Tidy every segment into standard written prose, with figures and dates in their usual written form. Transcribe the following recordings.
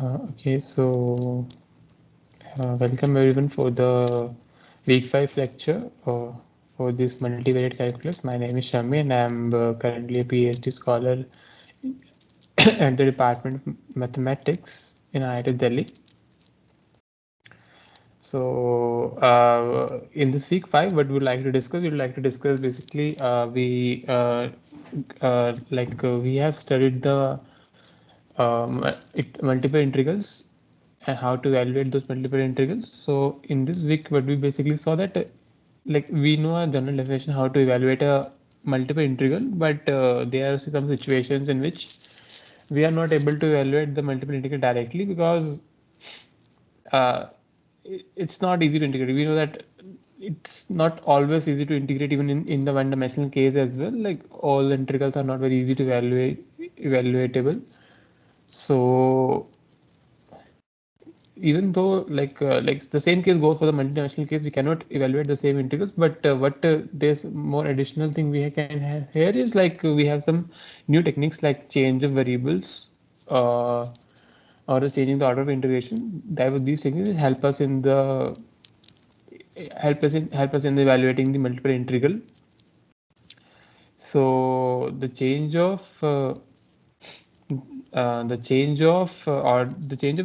Okay, so welcome everyone for the week 5 lecture for this multivariate calculus. My name is Shami and I'm currently a PhD scholar at the Department of Mathematics in IIT Delhi. So in this week 5, what we would like to discuss, we would like to discuss basically we have studied the multiple integrals and how to evaluate those multiple integrals. So in this week, what we basically saw that like we know a general definition how to evaluate a multiple integral, but there are some situations in which we are not able to evaluate the multiple integral directly because uh, it's not easy to integrate. We know that it's not always easy to integrate even in the one-dimensional case as well. Like all integrals are not very easy to evaluatable. So even though like the same case goes for the multidimensional case, we cannot evaluate the same integrals, but what there's more additional thing we can have here is like we have some new techniques like change of variables or changing the order of integration. That would these techniques help us in the help us in evaluating the multiple integral. So the change of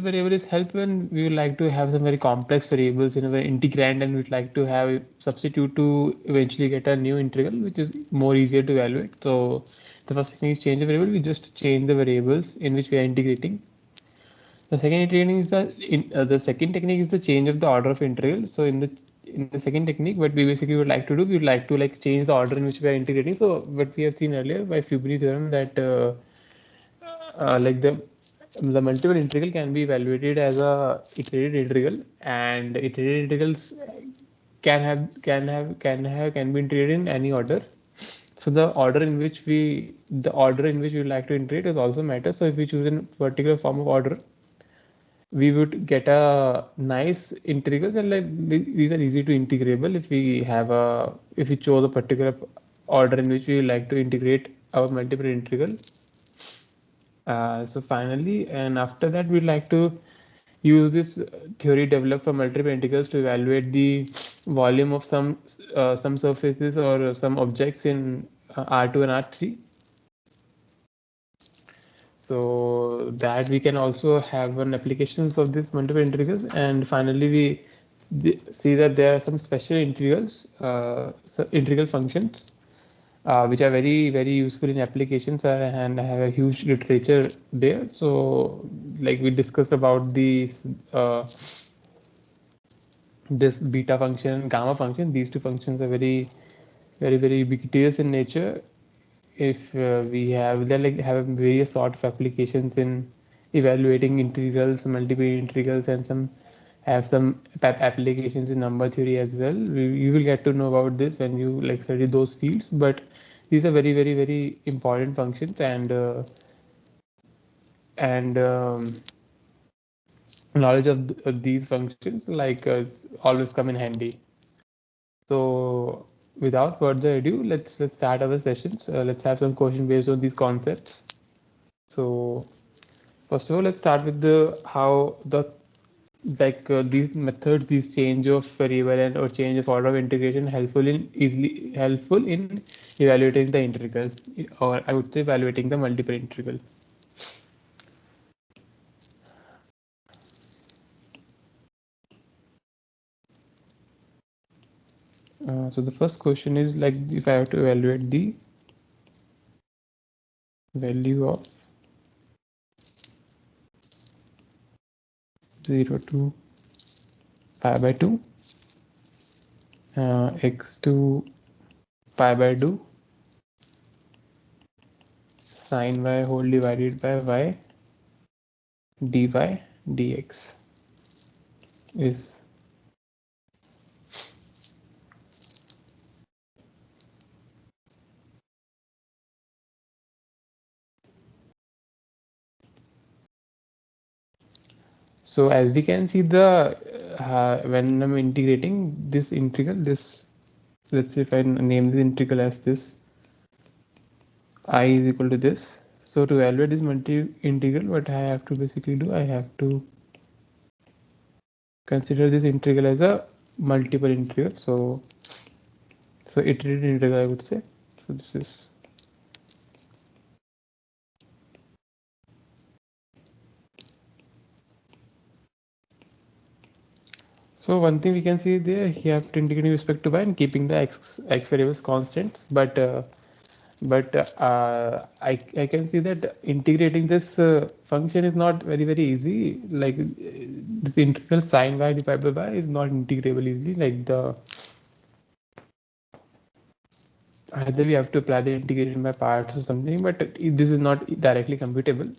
variable is help when we would like to have some very complex variables in a very integrand, and we'd like to have substitute to eventually get a new integral, which is more easier to evaluate. So the first thing is change the variable. We just change the variables in which we are integrating. The second technique is the change of the order of integral. So in the second technique, what we basically would like to do, we would like to like change the order in which we are integrating. So what we have seen earlier by Fibonacci theorem that like the multiple integral can be evaluated as a iterated integral, and iterated integrals can be integrated in any order. So the order in which we like to integrate is also matter. So if we choose a particular form of order, we would get a nice integrals, and like these are easy to integrable if we chose a particular order in which we like to integrate our multiple integral. So finally, and after that, we'd like to use this theory developed for multiple integrals to evaluate the volume of some surfaces or some objects in R2 and R3. So that we can also have an applications of this multiple integrals, and finally see that there are some special integrals, so integral functions which are very useful in applications and have a huge literature there. So like we discussed about this beta function and gamma function. These two functions are very ubiquitous in nature. If we have they like have various sort of applications in evaluating integrals, multiple integrals, and some applications in number theory as well. You will get to know about this when you like study those fields, but these are very important functions, and knowledge of these functions like always come in handy. So without further ado, let's start our sessions. Let's have some questions based on these concepts. So first of all, let's start with how these methods, these change of variable and or change of order of integration helpful in evaluating the integral, or I would say evaluating the multiple integral. So the first question is like if I have to evaluate the value of 0 to pi by 2, x to pi by 2, sin y whole divided by y dy dx is. So as we can see when I'm integrating this integral, let's say if I name this integral as this, I is equal to this. So to evaluate this multi-integral, what I have to basically do, I have to consider this integral as a multiple integral. So iterated integral, I would say. So this is. So one thing we can see there, you have to integrate with respect to y and keeping the x variables constant. But I can see that integrating this function is not very easy. Like this integral sine y divided by y is not integrable easily. Like either we have to apply the integration by parts or something, but this is not directly computable.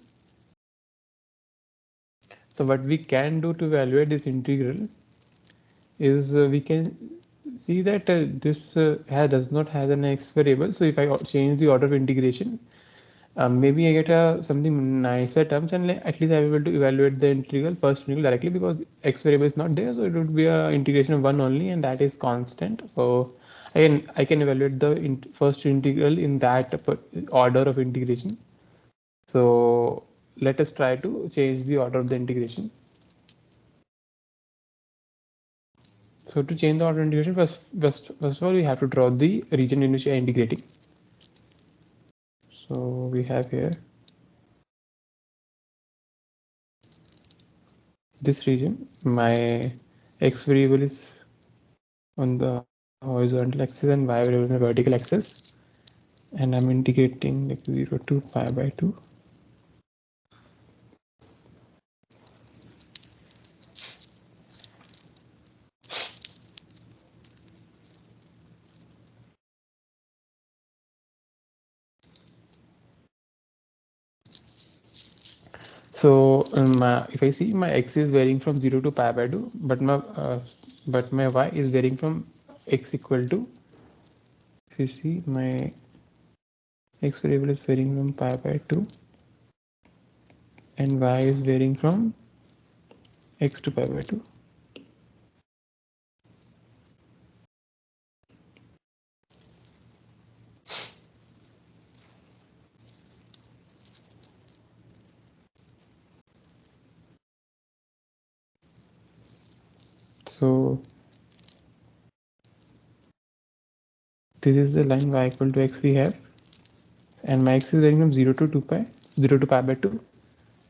So what we can do to evaluate this integral is we can see that this does not have an x variable. So if I change the order of integration, maybe I get something nicer terms, and at least I will be able to evaluate the integral first integral directly, because x variable is not there, so it would be a integration of one only, and that is constant. So I can evaluate the first integral in that order of integration. So let us try to change the order of the integration. So to change the order of integration, first of all, we have to draw the region in which we are integrating. So we have here this region. My x variable is on the horizontal axis and y variable on the vertical axis, and I'm integrating like 0 to pi by 2. So if I see, my x is varying from 0 to pi by 2, but my y is varying from x equal to, if you see, my x variable is varying from pi by 2 and y is varying from x to pi by 2. So this is the line y equal to x we have, and my x is varying from 0 to 2 pi, 0 to pi by 2,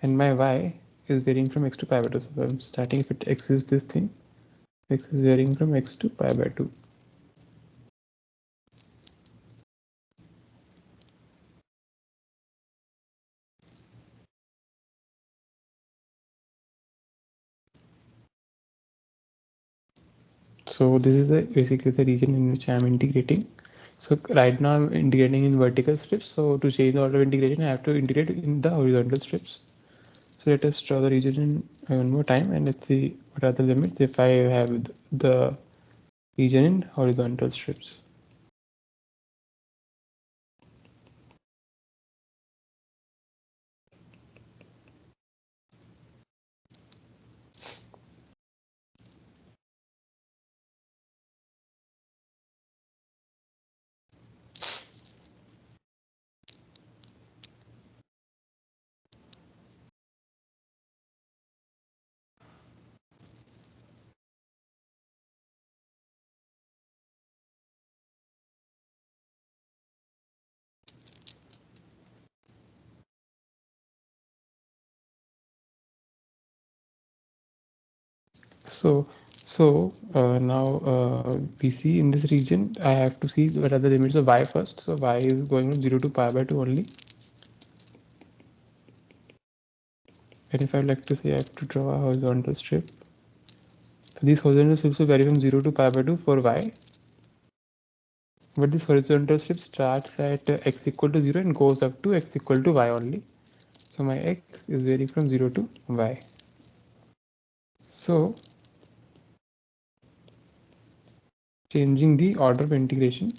and my y is varying from x to pi by 2. So I'm starting, if it x is this thing, x is varying from x to pi by 2. So this is basically the region in which I'm integrating. So right now I'm integrating in vertical strips. So to change the order of integration, I have to integrate in the horizontal strips. So let us draw the region in one more time, and let's see what are the limits if I have the region in horizontal strips. So now we see in this region, I have to see what are the limits of y first. So y is going from 0 to pi by 2 only. And if I'd like to say, I have to draw a horizontal strip. So these horizontal strips will vary from 0 to pi by 2 for y. But this horizontal strip starts at x equal to 0 and goes up to x equal to y only. So my x is varying from 0 to y. So changing the order of integration,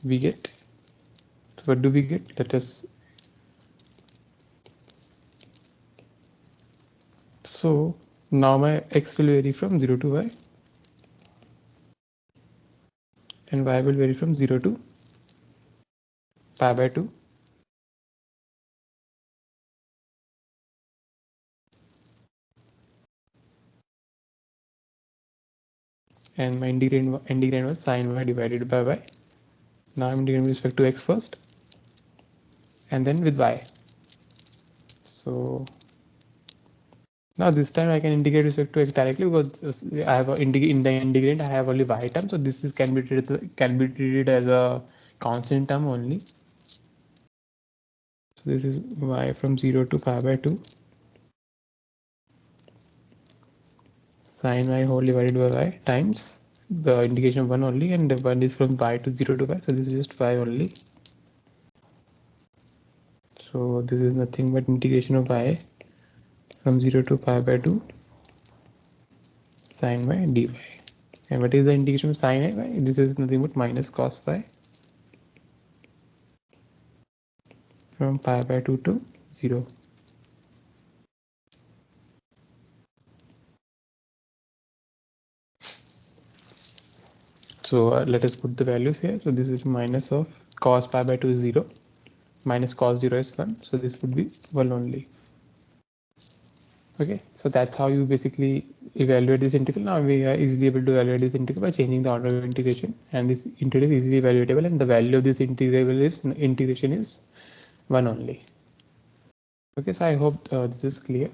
we get, what do we get? Let us, so Now my x will vary from 0 to y, and y will vary from 0 to pi by 2. And my integrand was sin y divided by y. Now I'm integrating with respect to x first, and then with y. So now this time I can integrate with respect to x directly, because I have in the integrand I have only y term, so this is can be treated as a constant term only. So this is y from 0 to pi by 2 sin y whole divided by y times the integration of 1 only, and the 1 is from y to 0 to y, so this is just y only. So this is nothing but integration of y from 0 to pi by 2 sin y dy. And what is the integration of sin y? This is nothing but minus cos y from pi by 2 to 0. So let us put the values here. So this is minus of cos pi by 2 is 0, minus cos 0 is 1, so this would be 1 only. Okay, so that's how you basically evaluate this integral. Now we are easily able to evaluate this integral by changing the order of integration, and this integral is easily evaluatable, and the value of this integration is 1 only. Okay, so I hope this is clear.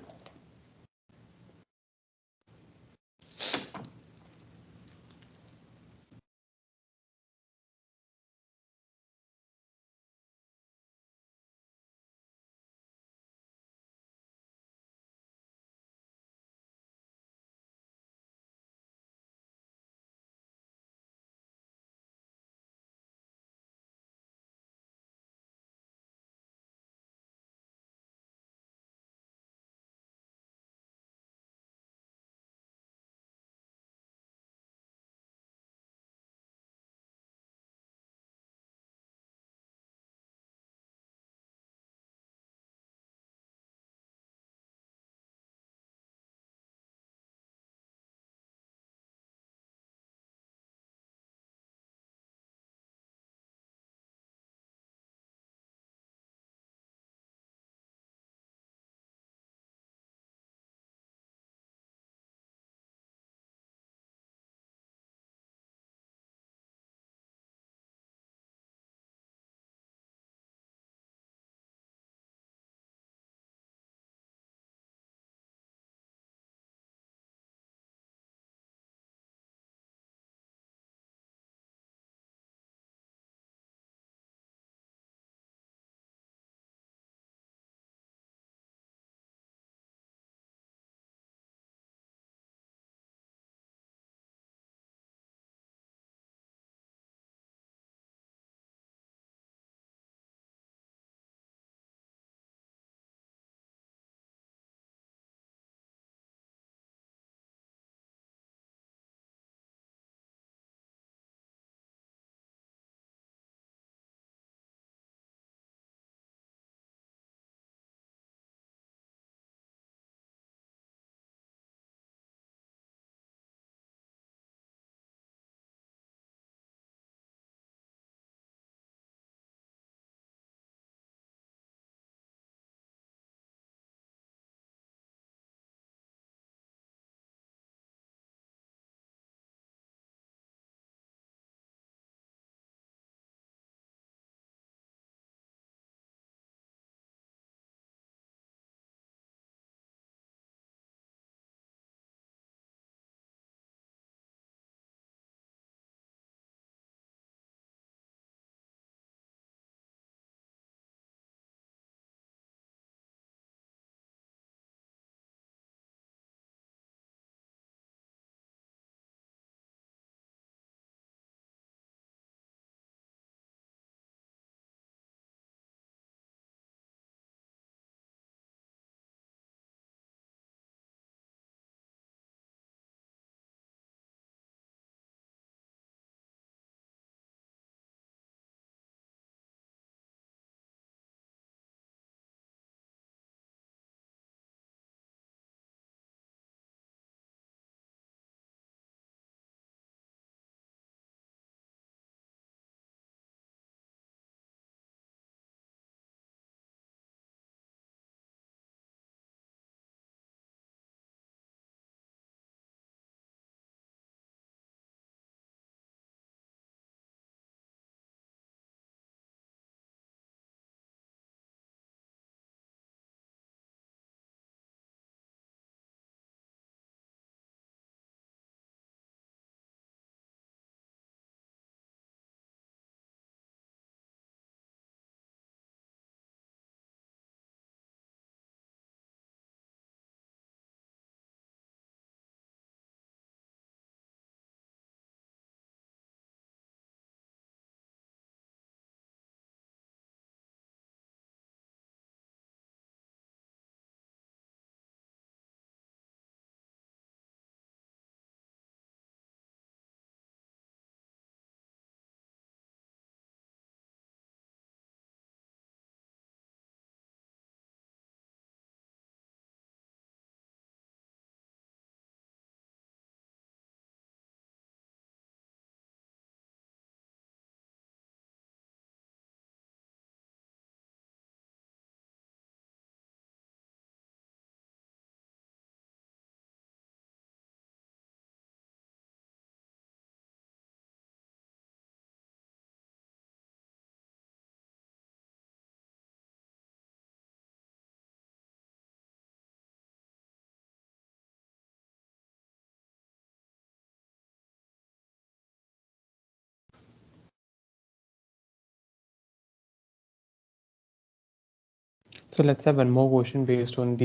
So let's have one more question based on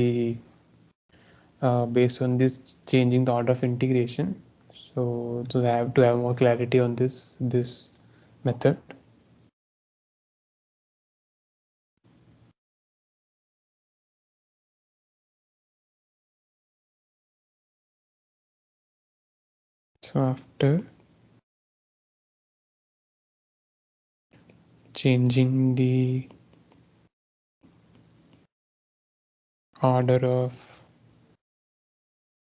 this changing the order of integration. So to have more clarity on this method. So after changing the order of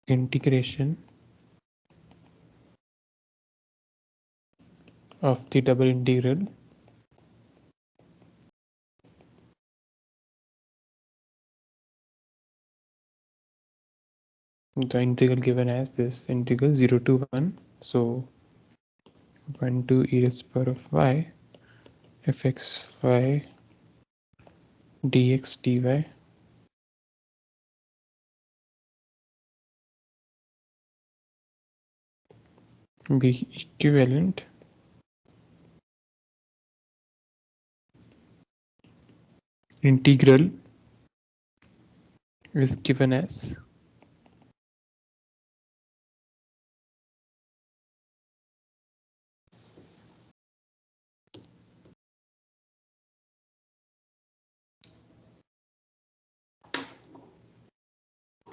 integration of the double integral, the integral given as this integral 0 to 1, so 1 to e raised to the power of y fxy dx dy be equivalent integral is given as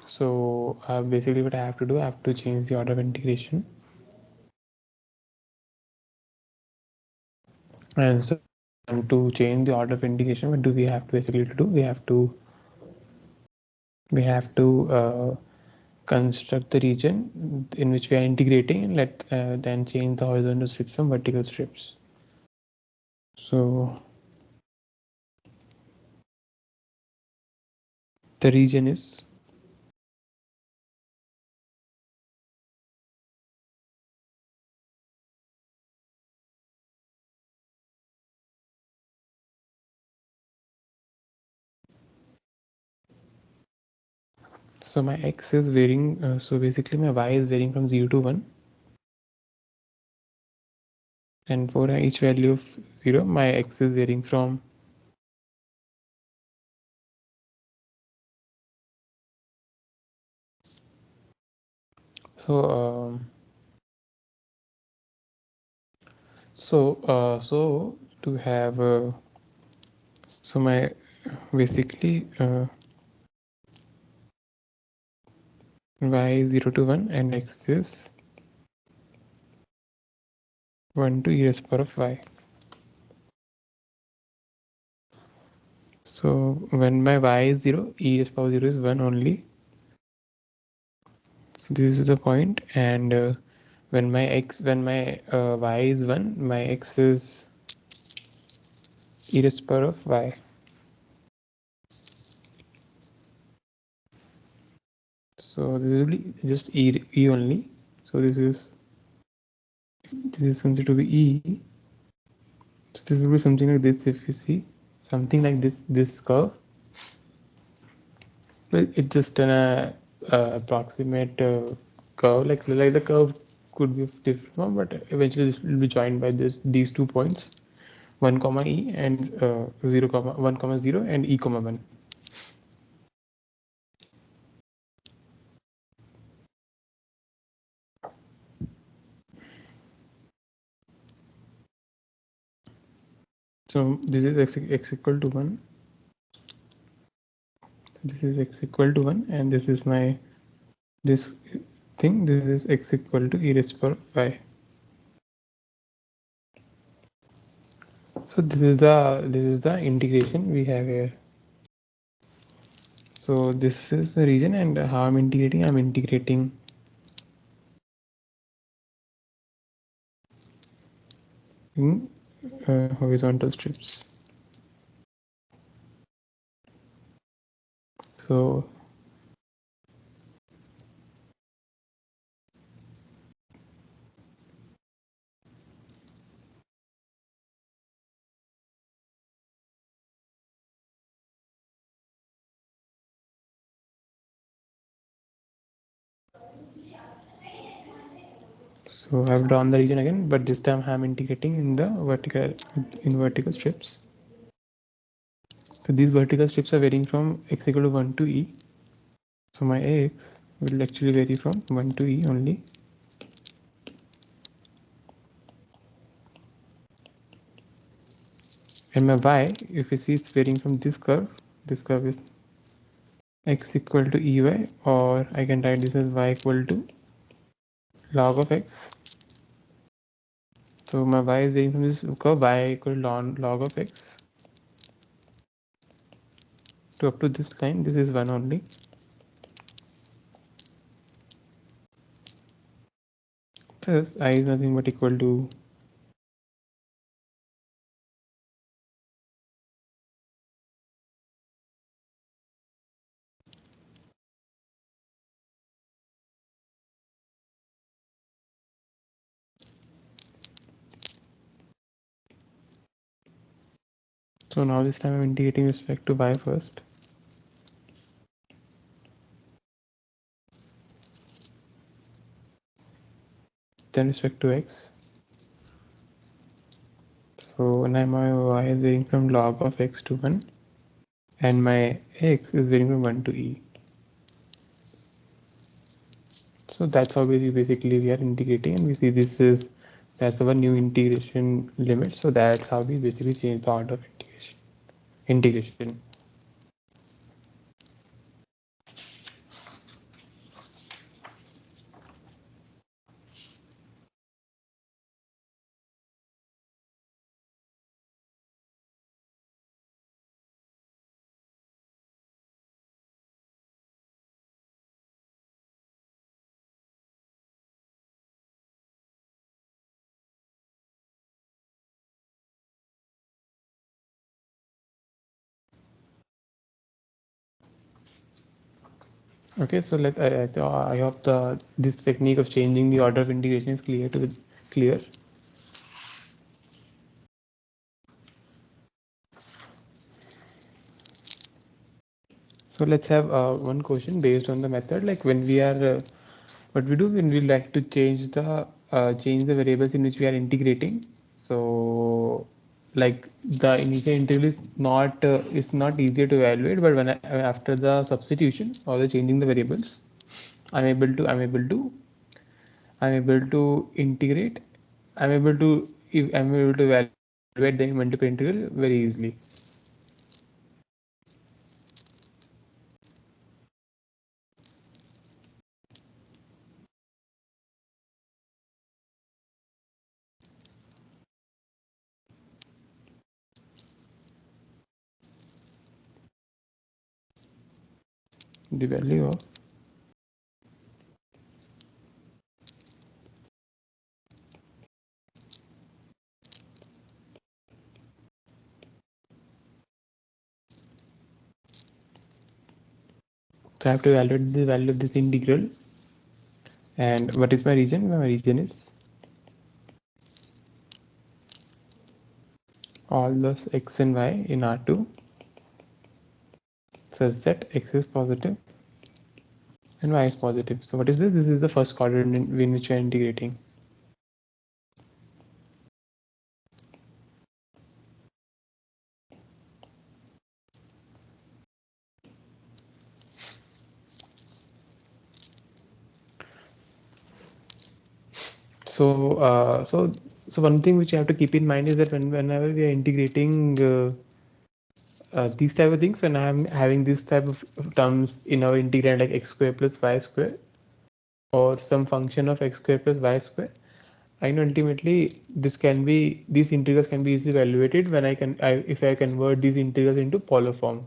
so basically what I have to do, I have to change the order of integration. And so to change the order of integration, what do we have to basically do? We have to construct the region in which we are integrating and then change the horizontal strips from vertical strips. So the region is so my x is varying. So basically my y is varying from 0 to 1. And for each value of 0, my x is varying from so so to have so my basically y is 0 to 1 and x is 1 to e raised to the power of y. So when my y is 0, e raised to the power 0 is 1 only. So this is the point, and when my y is 1, my x is e raised to the power of y. So this will be just e only. So this is considered to be e. So this will be something like this. If you see something like this curve, well, it's just an approximate curve. Like the curve could be of different form, but eventually this will be joined by these 2 points, 1 comma e and 0 comma 1 comma 0 and e comma 1. So this is x equal to 1. This is x equal to 1, and this is my this thing. This is x equal to e raised to the power of y. So this is the integration we have here. So this is the region, and how I'm integrating. I'm integrating in horizontal strips. So I've drawn the region again, but this time I'm integrating in the vertical strips. So these vertical strips are varying from x equal to 1 to e. So my x will actually vary from 1 to e only. And my y, if you see, it's varying from this curve is x equal to ey, or I can write this as y equal to log of x. So my y is varying from this curve y equal to log of x to up to this line. This is 1 only. Thus I is nothing but equal to so now this time I'm integrating respect to y first, then respect to x. So now my y is varying from log of x to 1 and my x is varying from 1 to e. So that's how basically we are integrating, and we see this is that's our new integration limit. So that's how we basically change the order of integration. Okay, so I hope this technique of changing the order of integration is clear. So let's have one question based on the method. Like when we are what we do when we like to change the variables in which we are integrating. So like the initial integral is not easier to evaluate, but after the substitution or the changing the variables, I'm able to I'm able to I'm able to integrate. I'm able to evaluate the multiple integral very easily. The value of so I have to evaluate the value of this integral. And what is my region? My region is all those x and y in R2 such that x is positive and y is positive. So what is this? This is the first quadrant in which we are integrating. So one thing which you have to keep in mind is that whenever we are integrating these type of things, when I'm having this type of terms in our integrand like x square plus y square or some function of x square plus y square, I know ultimately these integrals can be easily evaluated when if I convert these integrals into polar form.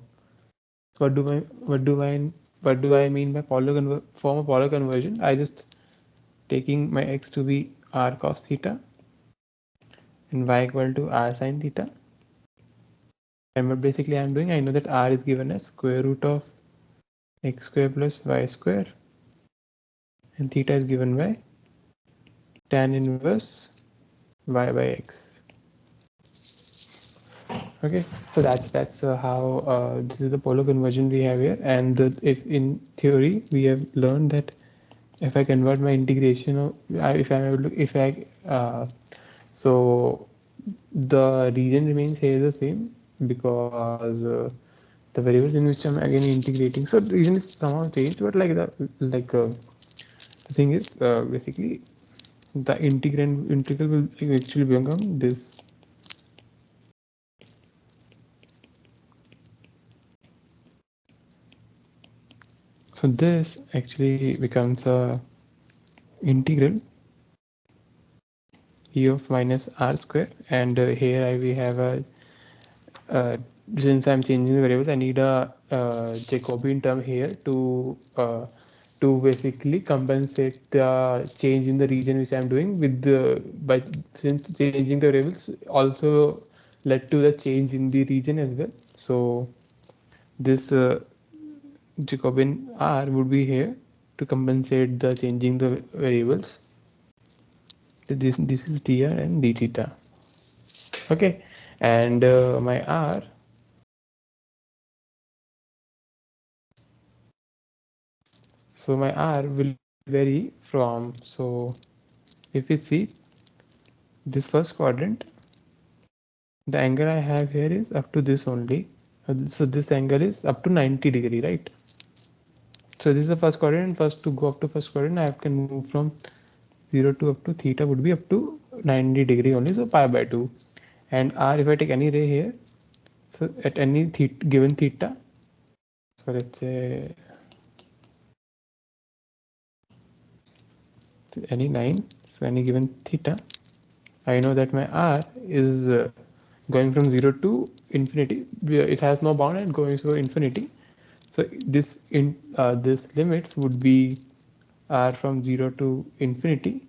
So what do I mean by form of polar conversion? I just taking my x to be r cos theta and y equal to r sin theta. And what basically I'm doing, I know that r is given as square root of x square plus y square, and theta is given by tan inverse y by x. Okay, so that's how this is the polar conversion we have here, and if in theory we have learned that if I convert my integration of if I'm able to if I so the region remains here the same because the variables in which I'm again integrating. So the reason is somehow changed, but the thing is basically the integral will actually become this. So this actually becomes a integral e of minus r square, and here we have a uh, since I'm changing the variables, I need a Jacobian term here to basically compensate the change in the region which I'm doing with the, but since changing the variables also led to the change in the region as well. So this Jacobian R would be here to compensate the changing the variables. This is dr and d theta. Okay, and my R, so my R will vary from, so if we see this first quadrant, the angle I have here is up to this only. So this angle is up to 90 degree, right? So this is the first quadrant. First, to go up to first quadrant, I can move from 0 to up to theta would be up to 90 degree only, so pi by 2. And R, if I take any ray here, so at any given theta, so let's say any 9, so any given theta, I know that my R is going from 0 to infinity. It has no bound and going to infinity. So this limits would be R from 0 to infinity,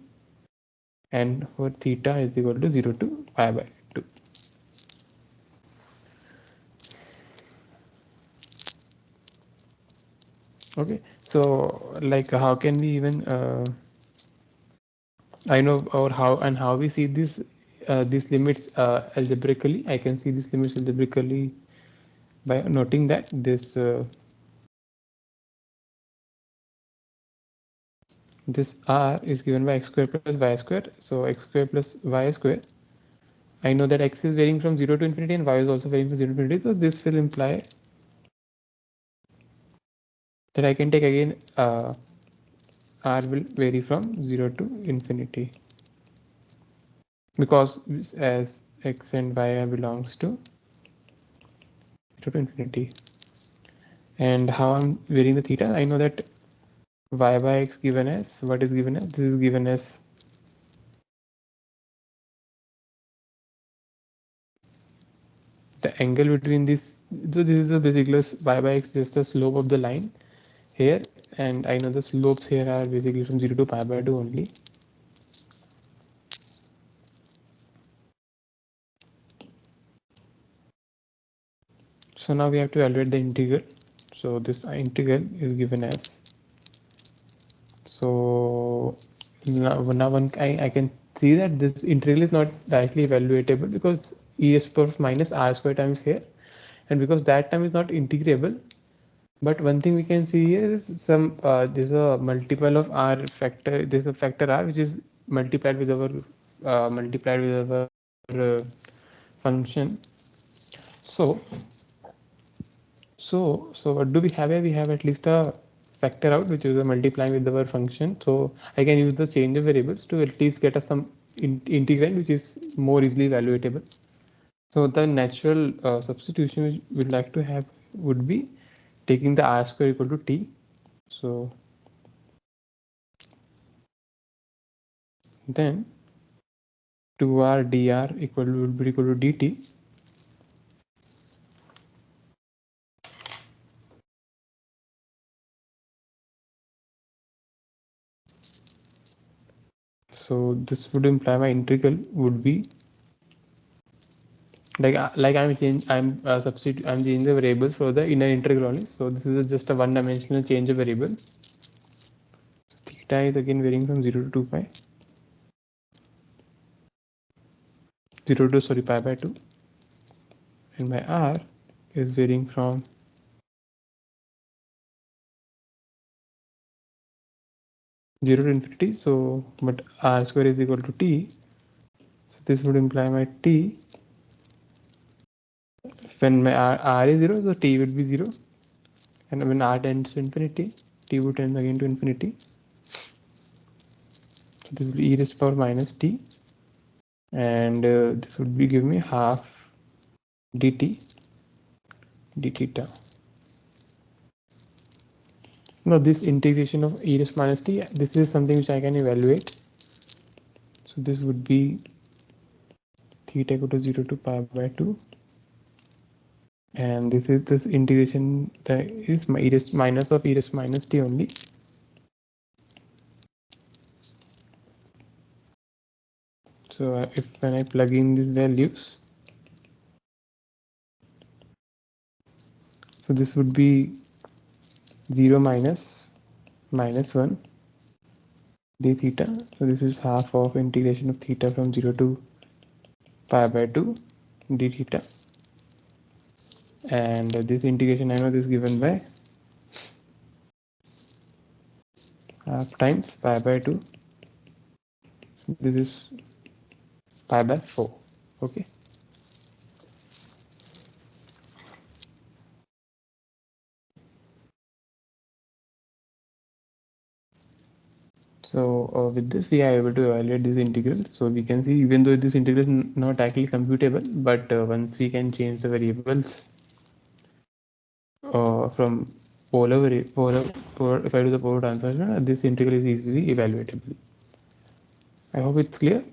and for theta is equal to 0 to pi by 2. Okay, so like how can we even I know, or how we see this these limits algebraically. I can see these limits algebraically by noting that this r is given by x square plus y square. So x square plus y square, I know that x is varying from 0 to infinity and y is also varying from 0 to infinity. So this will imply that I can take again r will vary from 0 to infinity, because as x and y belongs to 0 to infinity. And how I'm varying the theta, I know that y by x given as, what is given as, this is given as the angle between this. So this is the basically y by x is the slope of the line here, and I know the slopes here are basically from 0 to pi by 2 only. So now we have to evaluate the integral. So this integral is given as, so now I can see that this integral is not directly evaluatable because e is power minus r square times here, and because that term is not integrable. But one thing we can see here is some there's a multiple of r factor. There's a factor r which is multiplied with our uh, function. So so what do we have here? We have at least a factor out which is a multiplying with our function. So I can use the change of variables to at least get us some integrand which is more easily evaluatable. So the natural substitution which we'd like to have would be taking the r square equal to t. So then 2r dr equal will be equal to dt. So this would imply my integral would be like I'm changing the variables for the inner integral only. So this is just a one-dimensional change of variable. So theta is again varying from 0 to 2 pi, 0 to sorry pi by 2, and my r is varying from 0 to infinity. So but r square is equal to t. So this would imply my t when my r is 0, so t would be 0, and when r tends to infinity, t would tend again to infinity. So this will be e raised to power minus t, and this would be give me half dt d theta. Now this integration of e raised minus t, this is something which I can evaluate. So this would be theta equal to 0 to pi by 2, and this is this integration that is my e raised minus of e raised minus t only. So if when I plug in these values, so this would be 0 minus minus 1 d theta. So this is half of integration of theta from 0 to pi by 2 d theta, and this integration I know this is given by half times pi by 2. This is pi by 4. Okay. So with this we are able to evaluate this integral. So we can see even though this integral is not actually computable, but once we can change the variables from if I do the polar transformation, this integral is easily evaluatable. I hope it's clear.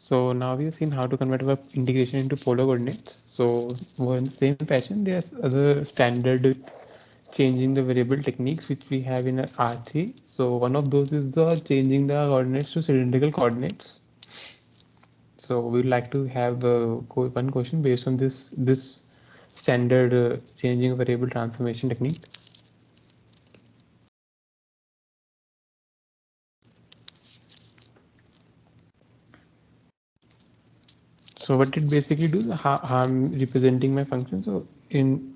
So now we have seen how to convert our integration into polar coordinates. So more in the same fashion, there's other standard changing the variable techniques which we have in R3. So one of those is the changing the coordinates to cylindrical coordinates. So we'd like to have one question based on this standard changing variable transformation technique. So what it basically do, how I'm representing my function. So in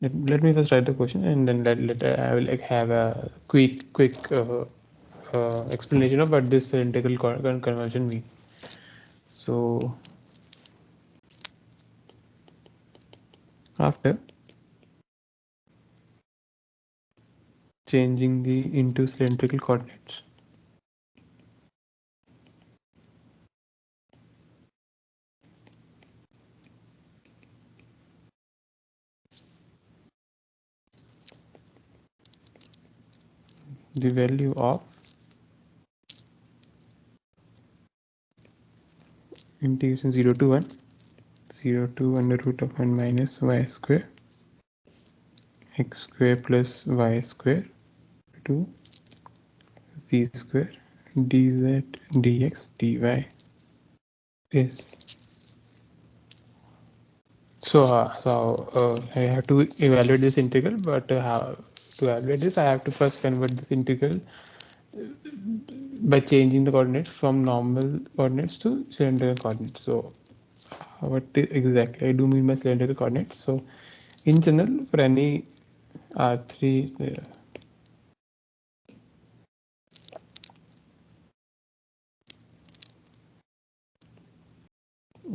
let me first write the question, and then I will like have a quick explanation of what this integral conversion means. So after changing the into cylindrical coordinates, the value of integration 0 to 1, 0 to under root of 1 minus y square x square plus y square to z square dz dx dy is. So I have to evaluate this integral, but how to evaluate this, I have to first convert this integral by changing the coordinates from normal coordinates to cylindrical coordinates. So what exactly I do mean by cylindrical coordinates? So in general, for any R3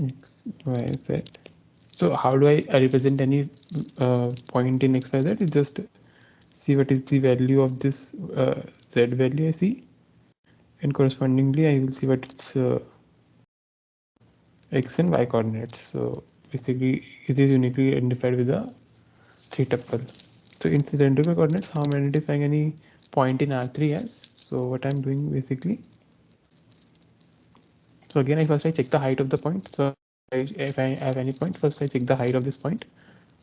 x, y, z. So how do I represent any point in x, y, z? It's just see what is the value of this z value I see, and correspondingly I will see what its x and y coordinates. So basically it is uniquely identified with a theta tuple. So in cylindrical coordinates, how am I identifying any point in R3 as? So what I'm doing basically, so again I check the height of the point. So if I have any point, first I check the height of this point,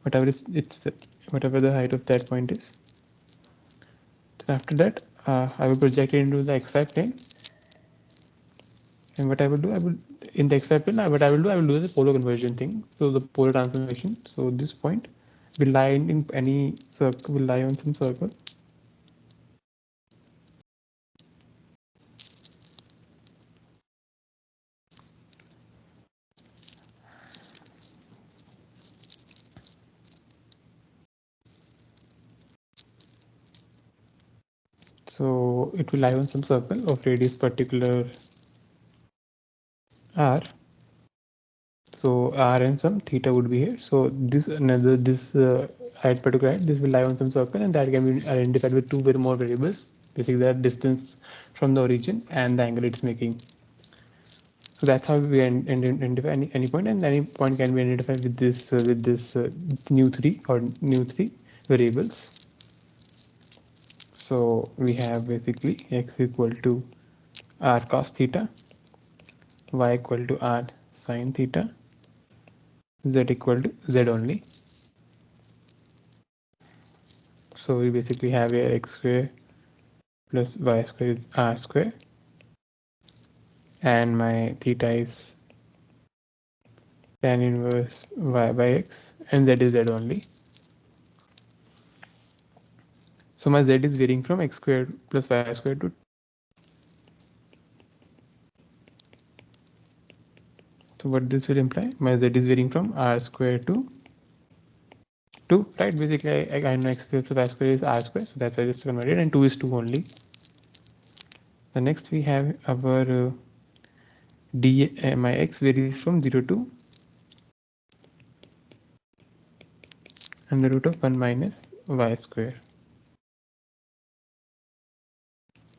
whatever is whatever the height of that point is. Then after that I will project it into the xy plane, and what I will do, I will in the xy plane, what I will do the polar conversion thing. So the polar transformation. So this point will lie in any circle, will lie on some circle. So it will lie on some circle of radius particular r. So r and some theta would be here. So this another this height particular height, this will lie on some circle, and that can be identified with two very more variables. Basically, the distance from the origin and the angle it's making. So that's how we identify any point, and any point can be identified with this new three variables. So we have basically x equal to r cos theta, y equal to r sin theta, z equal to z only. So we basically have here x square plus y square is r square, and my theta is tan inverse y by x, and z is z only. So my z is varying from x squared plus y squared to. So what this will imply, my z is varying from r square to 2, right? Basically, I know x square plus y square is r square, so that's why I just converted, and 2 is 2 only. The next we have our my x varies from 0 to under root of 1 minus y square,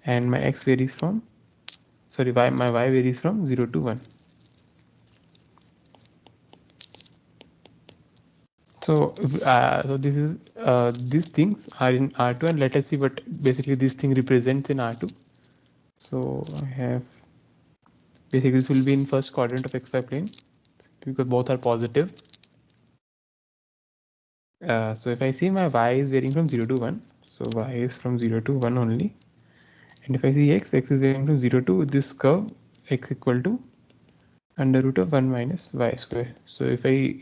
and my x varies from my y varies from 0 to 1. So this is these things are in R2, and let us see what basically this thing represents in R2. So I have Basically this will be in first quadrant of xy plane because both are positive. So if I see my y is varying from 0 to 1, so y is from 0 to 1 only. And if I see x is varying from 0 to this curve, x equal to under root of 1 minus y square. So if I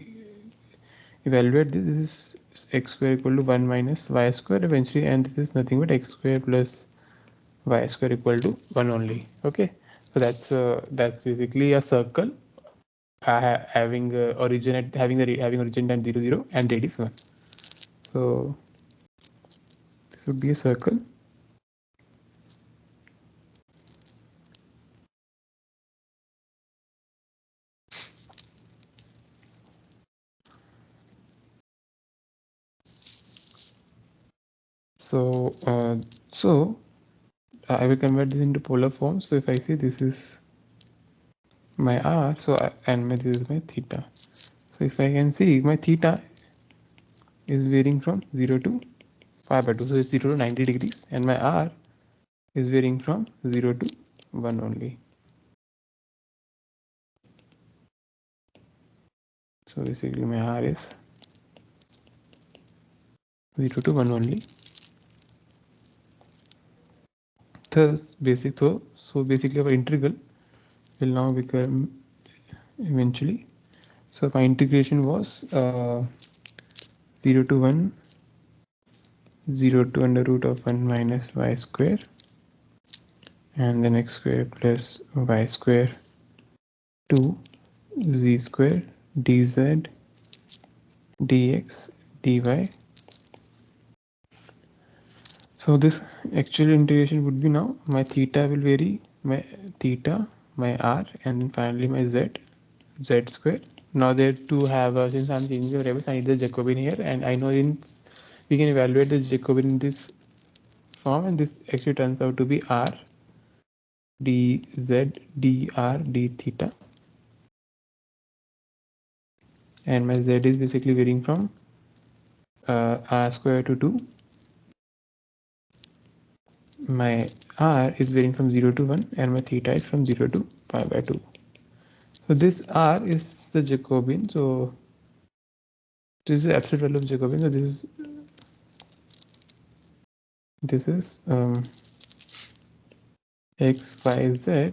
evaluate this, this is x square equal to 1 minus y square eventually, and this is nothing but x square plus y square equal to 1 only. Okay, so that's basically a circle having origin at having origin at 0 0 and radius 1. So this would be a circle. So I will convert this into polar form. So if I say this is my r, so and this is my theta. So if I can see my theta is varying from 0 to pi by 2, so it's 0 to 90 degrees, and my r is varying from 0 to 1 only. So basically my r is 0 to 1 only. Thus so basically our integral will now become eventually. So my integration was 0 to 1, 0 to under root of 1 minus y square, and then x square plus y square to z square dz dx dy. So this actual integration would be now my theta will vary, my theta, my r, and then finally my z square. Now there to have since I'm changing the variables, I need the Jacobian here, and I know we can evaluate the Jacobian in this form, and this actually turns out to be r dz dr d theta, and my z is basically varying from r square to 2. My r is varying from 0 to 1, and my theta is from 0 to pi by 2. So this r is the Jacobian. So this is the absolute value of Jacobian. So this is x, y, z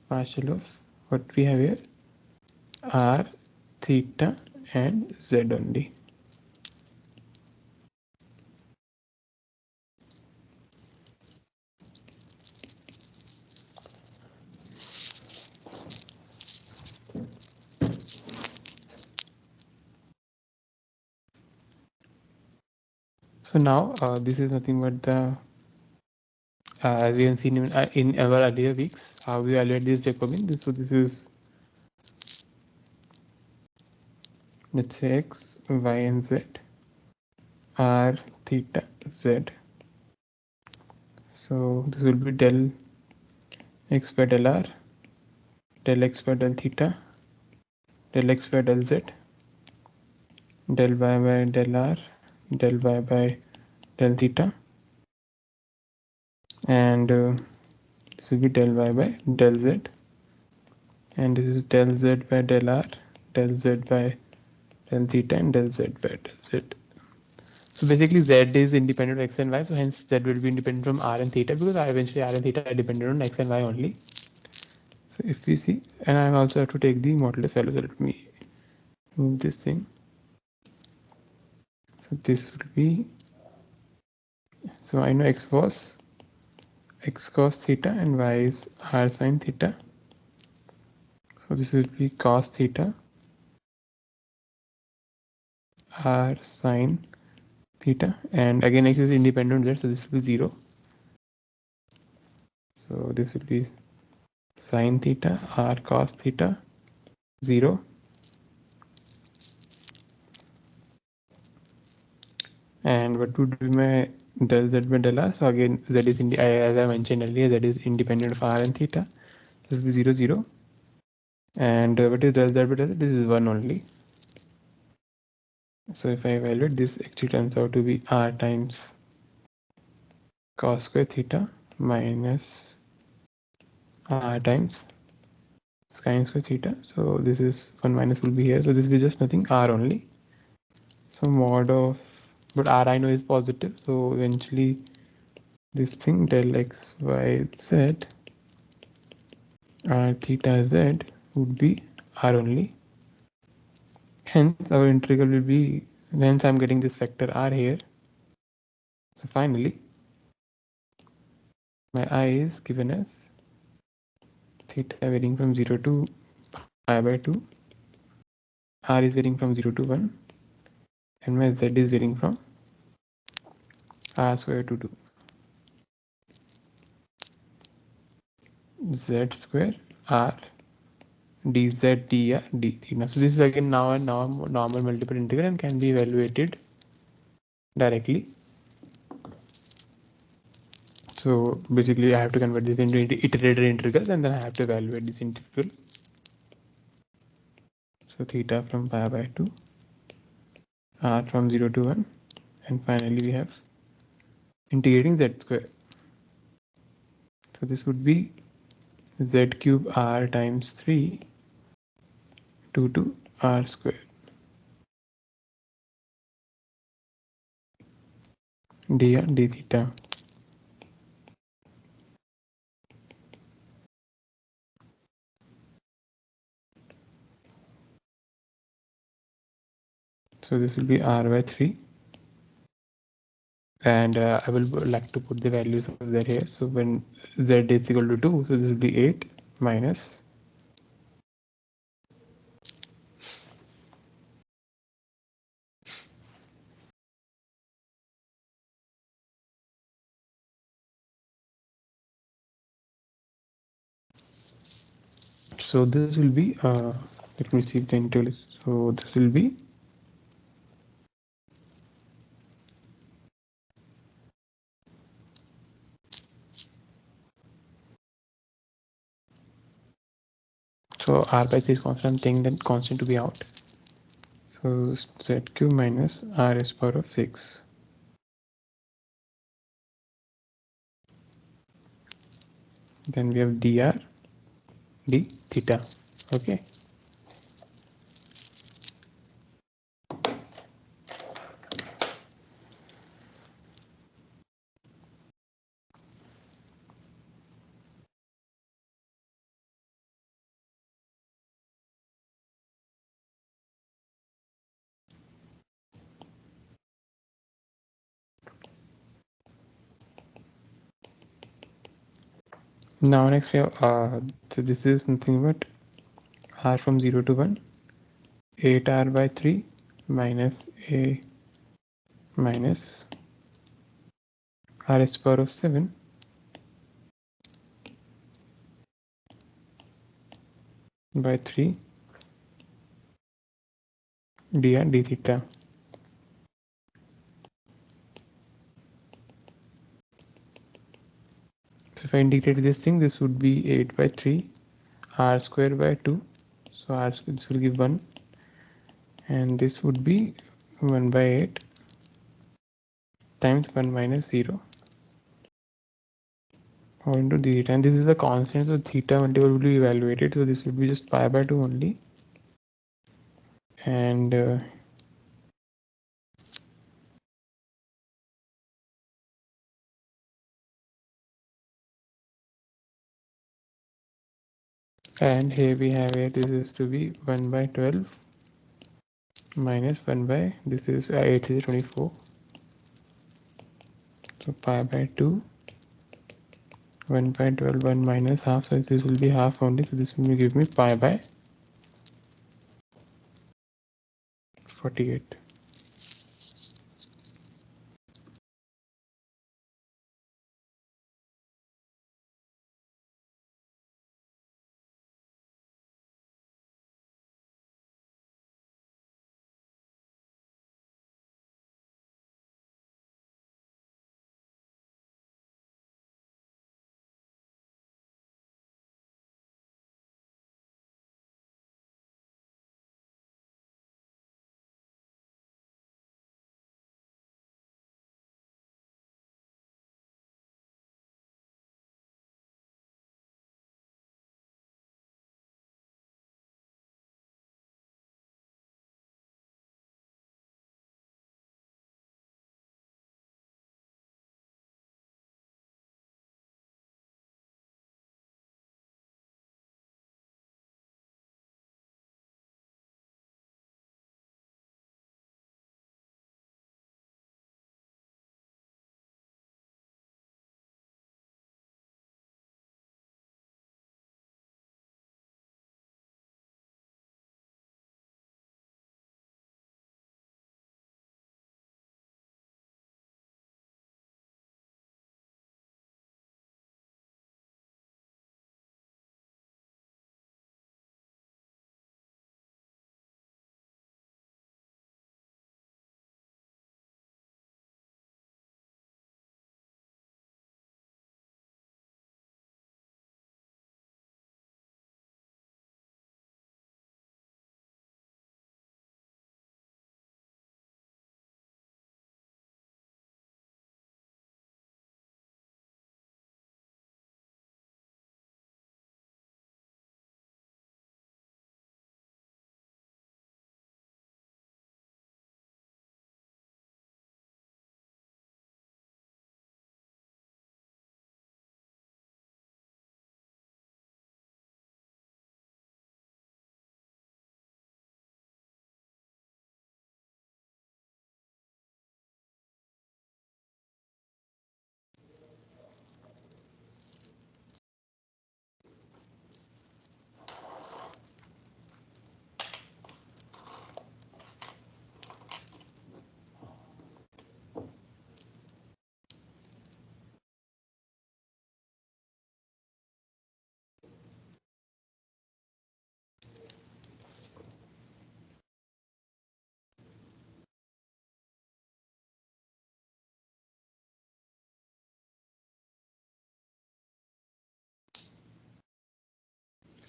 partial of what we have here, r, theta, and z only. So now this is nothing but the as we have seen in our earlier weeks how we evaluate this Jacobian. So this is, let's say, x, y, and z, r, theta, z. So this will be del x by del r, del x by del theta, del x by del z, del y by del r, del y by del theta, and this will be del y by del z, and this is del z by del r, del z by del theta, and del z by del z. So basically z is independent of x and y, so hence z will be independent from r and theta, because eventually r and theta are dependent on x and y only. So if we see, and I also have to take the modulus value, so let me move this thing. So this will be, so I know x was x cos theta and y is r sin theta. So this will be cos theta r sin theta, and again x is independent z, so this will be 0. So this will be sin theta r cos theta 0, and what would be my del z by del r? So again z is as I mentioned earlier, z is independent of r and theta. This will be 0 0, and what is del z by del z? This is 1 only. So if I evaluate this, actually turns out to be r times cos square theta minus r times sine square theta. So this is 1 minus will be here. So this will be just nothing, r only. So mod of, but r I know is positive. So eventually this thing del x y z r theta z would be r only. Hence our integral will be, hence I'm getting this factor r here. So finally my I is given as theta varying from 0 to pi by 2, r is varying from 0 to 1, and my z is varying from r square to 2, z square r dz dr d theta. So this is again now a normal multiple integral and can be evaluated directly. So basically I have to convert this into iterated integrals and then I have to evaluate this integral. So theta from pi by 2, r from 0 to 1, and finally we have integrating z square. So this would be z cube r times 3 2 to r square dr d theta. So this will be r by 3, and I will like to put the values of z here. So when z is equal to 2, so this will be 8 minus, so this will be let me see the integral. So this will be, so r by 3 is constant, taking that constant to be out. So z cube minus r is power of 6. Then we have dr d theta. Okay. Now next we have so this is nothing but r from 0 to 1, 8r by 3 minus a minus r is power of 7 by 3 dr d theta. So if I integrate this thing, this would be 8 by 3 r square by 2. So r square, this will give 1, and this would be 1 by 8 times 1 minus 0 all into theta, and this is the constant, so theta multiple will be evaluated, so this will be just pi by 2 only. And here we have here, this is to be 1 by 12 minus 1 by, this is 8 is 24, so pi by 2 1 by 12, 1 minus half, so this will be half only, so this will give me pi by 48.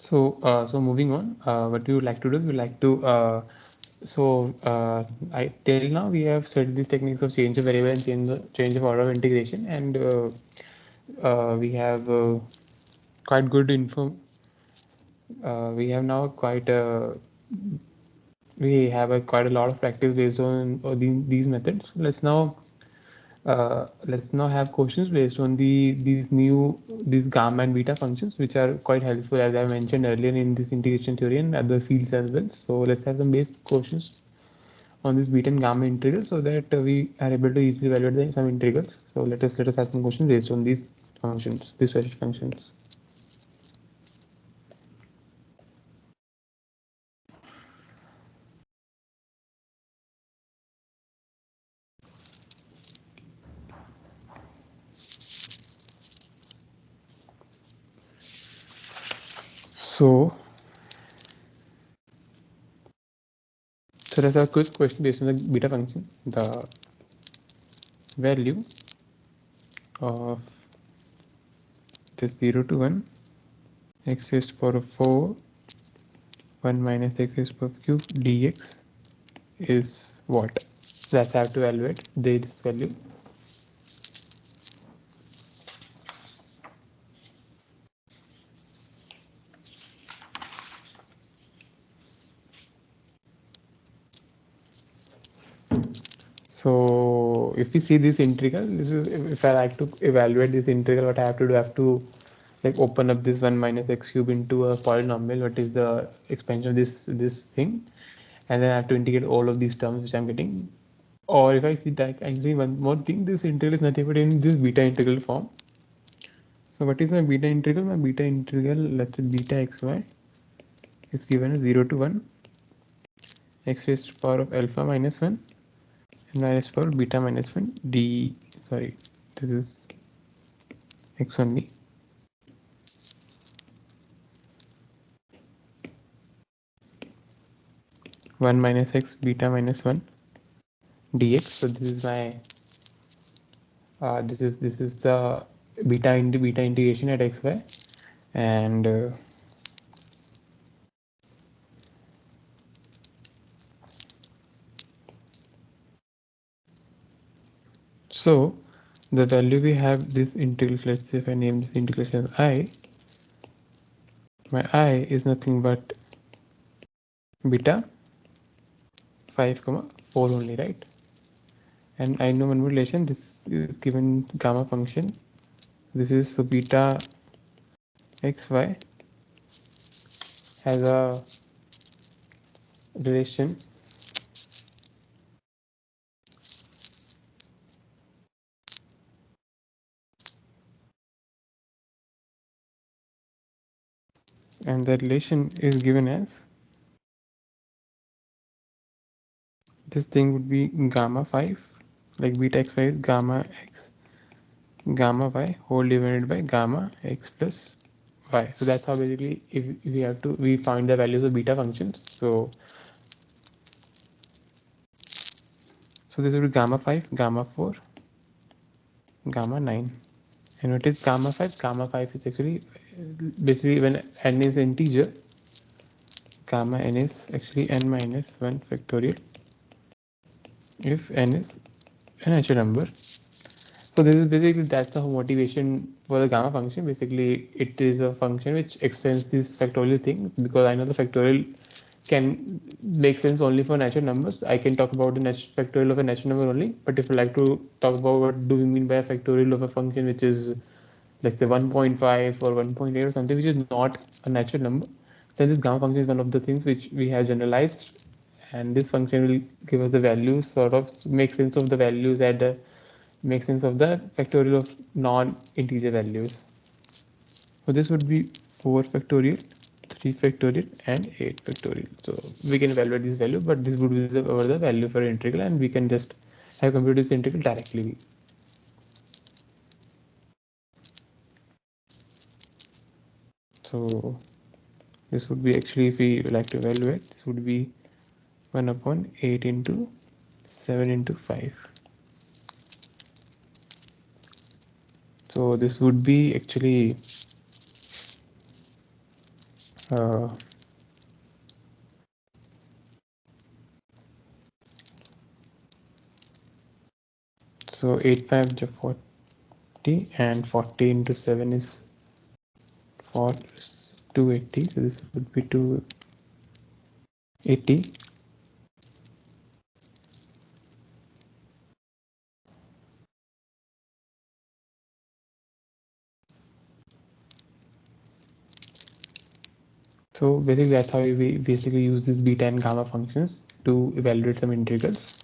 So moving on, what we would like to do, we would like to I till now we have studied these techniques of change of variable and change of order of integration, and we have quite good info. We have now quite we have quite a lot of practice based on these methods. Let's now have questions based on these gamma and beta functions, which are quite helpful, as I mentioned earlier, in this integration theory and other fields as well. So let's have some basic questions on this beta and gamma integral, so that we are able to easily evaluate some integrals. So let us have some questions based on these functions, these special functions. So let's have a quick question based on the beta function. The value of this 0 to 1 x raised to power of 4 1 minus x raised to power of cube dx is what? Let's have to evaluate this value. So if we see this integral, if I like to evaluate this integral, what I have to do, I have to like open up this 1 minus x cube into a polynomial, what is the expansion of this thing, and then I have to integrate all of these terms which I'm getting. Or if I see that, actually one more thing, this integral is nothing but in this beta integral form. So what is my beta integral? My beta integral, let's say beta xy, is given as 0 to 1 x raised to power of alpha minus 1 and minus power beta minus 1 d, sorry, this is x only, one minus x beta minus 1 dx. So this is my this is the beta into beta integration at xy, and so the value we have this integral, let's say if I name this integration as I, my I is nothing but beta 5 comma 4 only, right? And I know one more relation, this is given gamma function, this is so beta xy has a relation and the relation is given as, this thing would be gamma 5, like beta xy is gamma x gamma y whole divided by gamma x plus y. So that's how basically if we have to we find the values of beta functions. So this would be gamma 5, gamma 4, gamma 9. And what is gamma 5? Gamma 5 is actually basically when n is integer, gamma n is actually n minus 1 factorial if n is a natural number. So this is basically, that's the motivation for the gamma function. Basically, it is a function which extends this factorial thing, because I know the factorial can make sense only for natural numbers. I can talk about the factorial of a natural number only. But if I like to talk about what do we mean by a factorial of a function which is like say 1.5 or 1.8 or something which is not a natural number, then this gamma function is one of the things which we have generalized, and this function will give us the values, sort of make sense of the values at the make sense of the factorial of non-integer values. So this would be 4 factorial, 3 factorial and 8 factorial. So we can evaluate this value, but this would be the value for integral, and we can just have computed this integral directly. So this would be actually, if we like to evaluate, this would be 1 upon 8 into 7 into 5. So this would be actually So 8 5 is 40 and 40 into 7 is 280. So this would be 280. So basically that's how we basically use these beta and gamma functions to evaluate some integrals.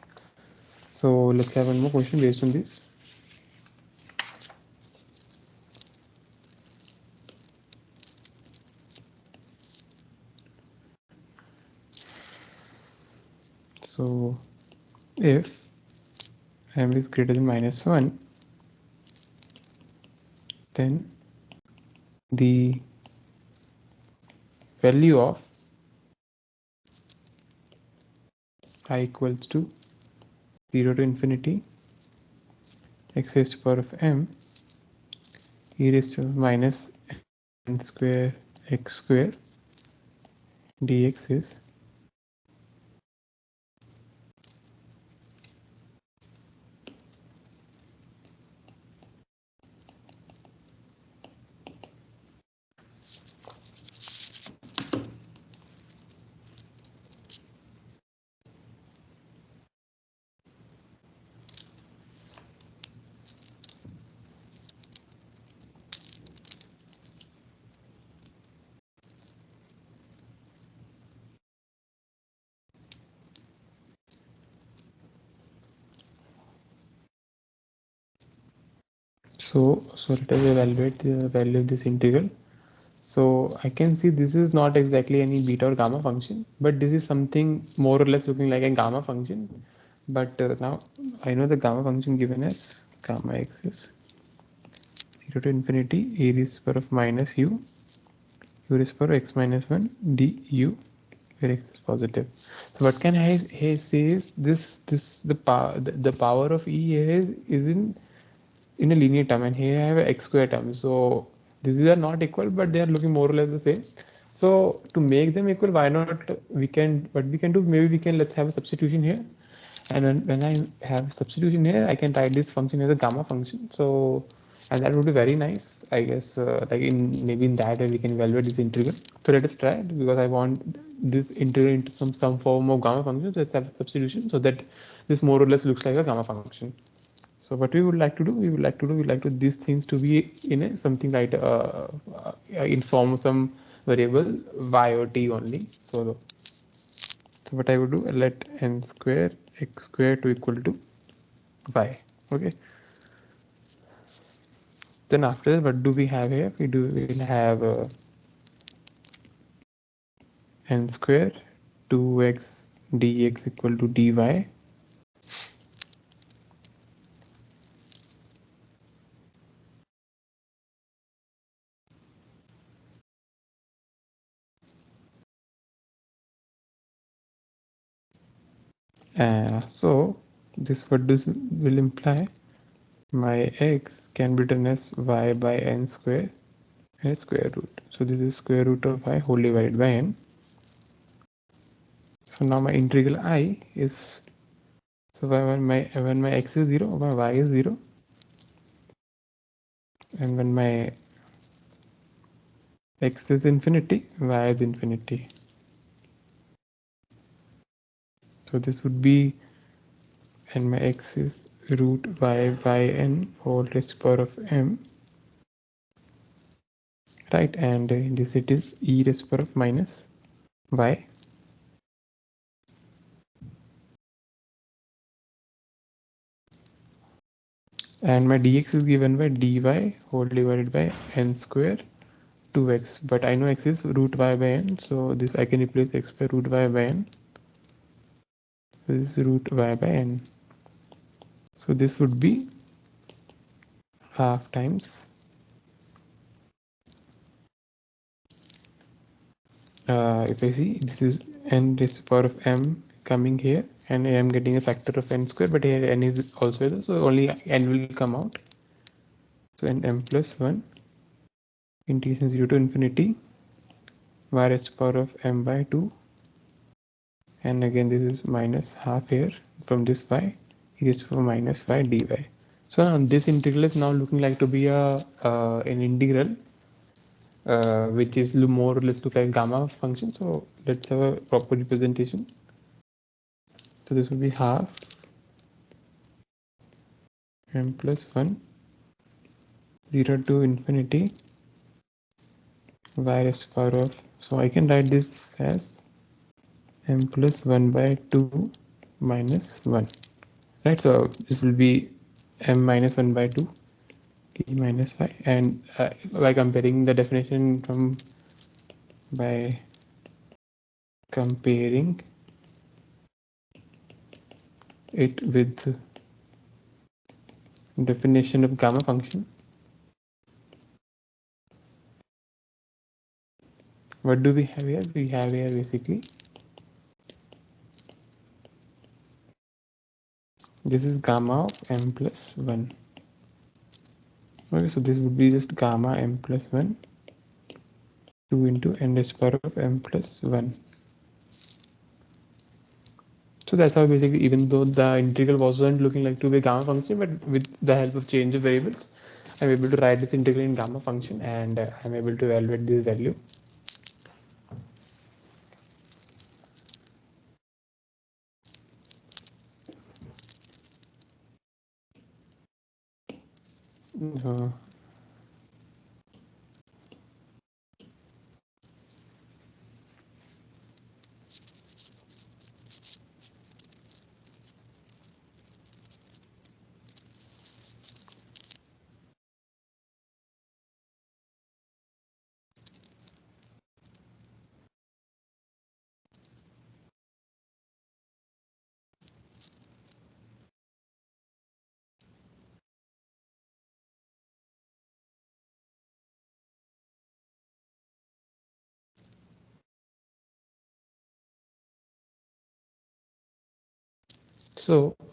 So let's have one more question based on this. So if m is greater than -1, then the value of I equals to 0 to infinity x raised to the power of m e raised to minus n square x square dx is so let us evaluate the value of this integral. So I can see this is not exactly any beta or gamma function, but this is something more or less looking like a gamma function. But now I know the gamma function given as gamma x is 0 to infinity e raised to the power of minus u raised to the power of x minus 1 du, where x is positive. So what can I say is the power of e here is in a linear term, and here I have a x square term. So these are not equal, but they are looking more or less the same. So to make them equal, why not we can, what we can do, maybe we can, let's have a substitution here. And when I have substitution here, I can write this function as a gamma function. So, and that would be very nice, I guess. Like in maybe in that way we can evaluate this integral. So let us try it, because I want this integral into some form of gamma function. So let's have a substitution so that this more or less looks like a gamma function. So what we would like to do, we would like to these things to be in a something like in form of some variable y or t only. So what I would do, let n square x square to equal to y. Okay. Then after that, what do we have here? We'll have n square 2x dx equal to dy. So this what this will imply, my x can be written as y by n square as square root. So this is square root of y whole divided by n. So now my integral I is, so when my x is 0, my y is 0, and when my x is infinity, y is infinity. So this would be, and my x is root y by n whole raised to the power of m, right? And this it is e raised to the power of minus y. And my dx is given by dy whole divided by n square 2x, but I know x is root y by n, so this I can replace x by root y by n. So this is root y by n. So this would be half times if I see, this is n raised to the power of m coming here, and I am getting a factor of n square, but here n is also there, so only n will come out. So n m plus 1 integration 0 to infinity y raised to the power of m by 2, and again this is minus half here from this y, it is for minus y dy. So now this integral is now looking like to be an integral which is more or less look like gamma function. So let's have a proper representation. So this will be half m plus 1 0 to infinity y raised to the power of, so I can write this as m plus 1 by 2 minus 1, right? So this will be m minus 1 by 2 t minus y, and by comparing the definition from by comparing it with definition of gamma function, what do we have here? We have here basically this is gamma of m plus 1. Okay, so this would be just gamma m plus 1 2 into n raised to the power of m plus 1. So that's how basically, even though the integral wasn't looking like to be a gamma function, but with the help of change of variables, I'm able to write this integral in gamma function, and I'm able to evaluate this value.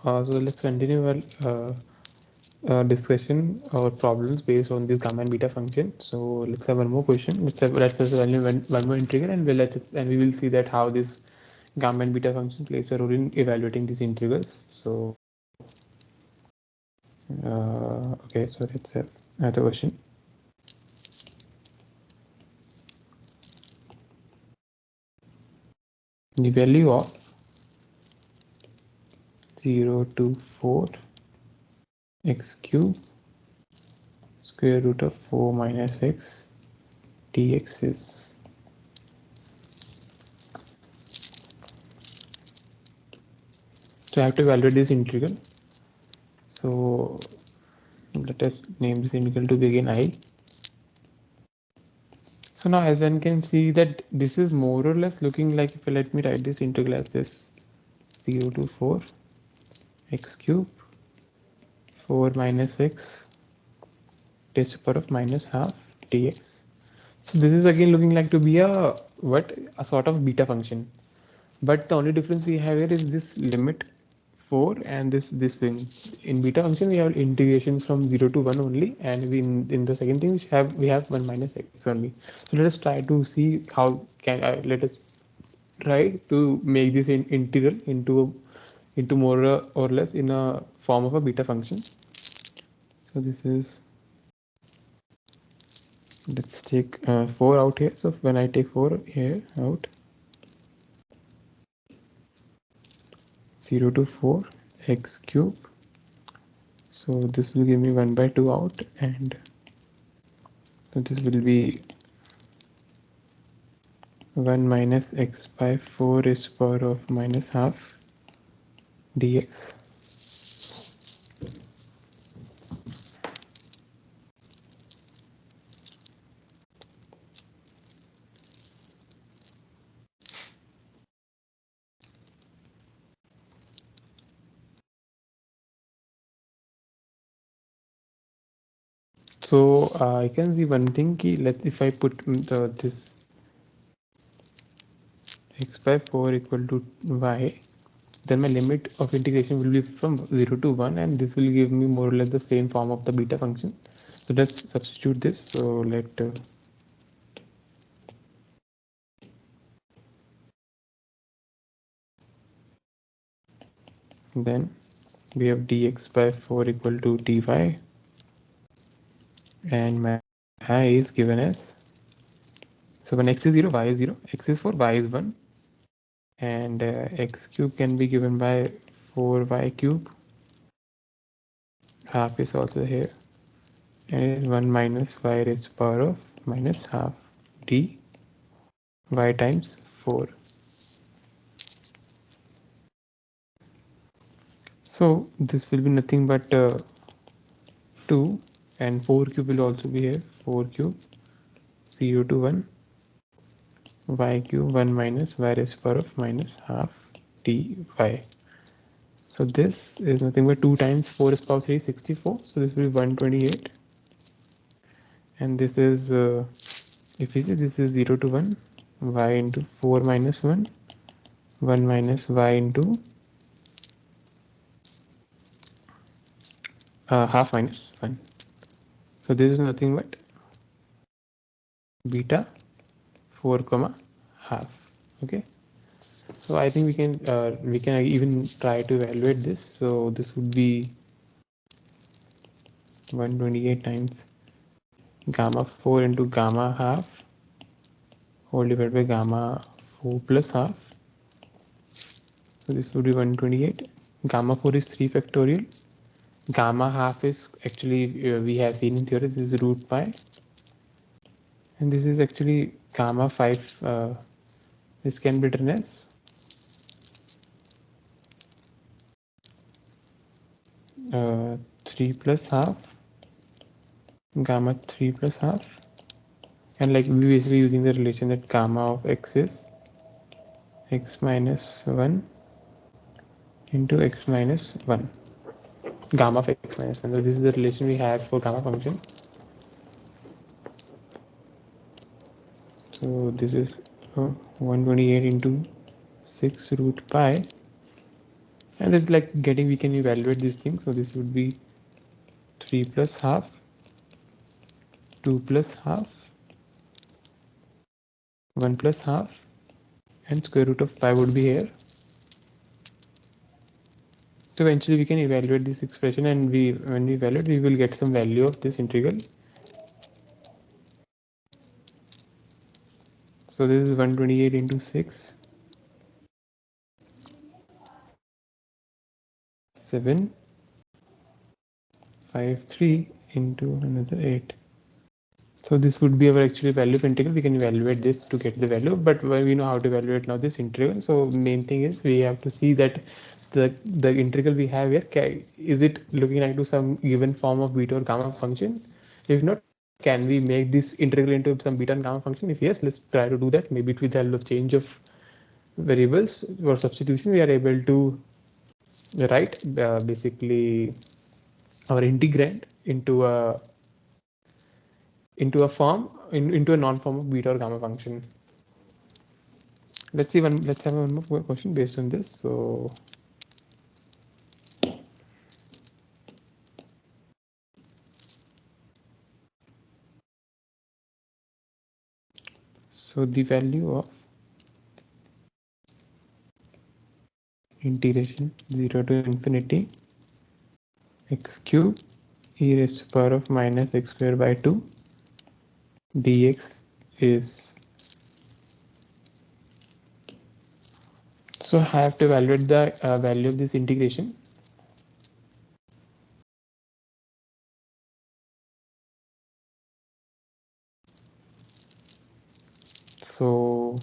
Uh, so let's continue our discussion or problems based on this gamma and beta function. So let's have one more question. Let's only one more integral, and we will see that how this gamma and beta function plays a role in evaluating these integrals. So okay, so let's have another question. The value of 0 to 4 x cube square root of 4 minus x dx is, so I have to evaluate this integral. So let us name this integral to begin I. So now as one can see that this is more or less looking like, if let me write this integral as this 0 to 4 x cube 4 minus x raised to the power of minus half dx. So this is again looking like to be a sort of beta function, but the only difference we have here is this limit 4 and this thing. In beta function we have integrations from 0 to 1 only, and in the second thing we have 1 minus x only. So let us try to see how can let us try to make this integral into more or less in a form of a beta function. So this is, let's take 4 out here. So when I take 4 here out, 0 to 4 x cube, so this will give me 1 by 2 out, and so this will be 1 minus x by 4 raised to the power of minus half dx. So I can see one thing key. If I put this x by 4 equal to y, then my limit of integration will be from 0 to 1, and this will give me more or less the same form of the beta function. So let's substitute this. So let Then we have dx by 4 equal to dy, and my I is given as, so when x is 0, y is 0, x is 4, y is 1, and x cube can be given by 4y cube, half is also here, and 1 minus y raised to power of minus half d y times 4. So this will be nothing but 2, and 4 cube will also be here, 4 cube 0 to 1 y cube 1 minus y raised to power of minus half dy. So this is nothing but 2 times 4 is power 3, 64. So this will be 128, and this is if we see, this is 0 to 1 y into 4 minus 1, 1 minus y into half minus 1. So this is nothing but beta 4 comma half. Okay, so I think we can even try to evaluate this. So this would be 128 times gamma 4 into gamma half whole divided by gamma 4 plus half. So this would be 128. Gamma 4 is 3 factorial. Gamma half is actually we have seen in theory, this is root pi, and this is actually gamma 5. This can be written as 3 plus half gamma 3 plus half, and like we basically using the relation that gamma of x is x minus 1 into x minus 1, gamma of x minus 1. So this is the relation we have for gamma function. So this is 128 into 6 root pi, and it's like getting, we can evaluate these things. So this would be 3 plus half, 2 plus half, 1 plus half, and square root of pi would be here. So eventually we can evaluate this expression, and when we evaluate, we will get some value of this integral. So this is 128 into 6, 7, 5, 3 into another 8. So this would be our actual value of integral. We can evaluate this to get the value, but we know how to evaluate now this integral. So main thing is we have to see that the integral we have here, is it looking like to some given form of beta or gamma function? If not, can we make this integral into some beta and gamma function? If yes, let's try to do that. Maybe with the help of change of variables or substitution, we are able to write basically our integrand into a form into a non-form of beta or gamma function. Let's have one more question based on this. So the value of integration 0 to infinity x cube e raised to power of minus x square by 2 dx is, so I have to evaluate the value of this integration. So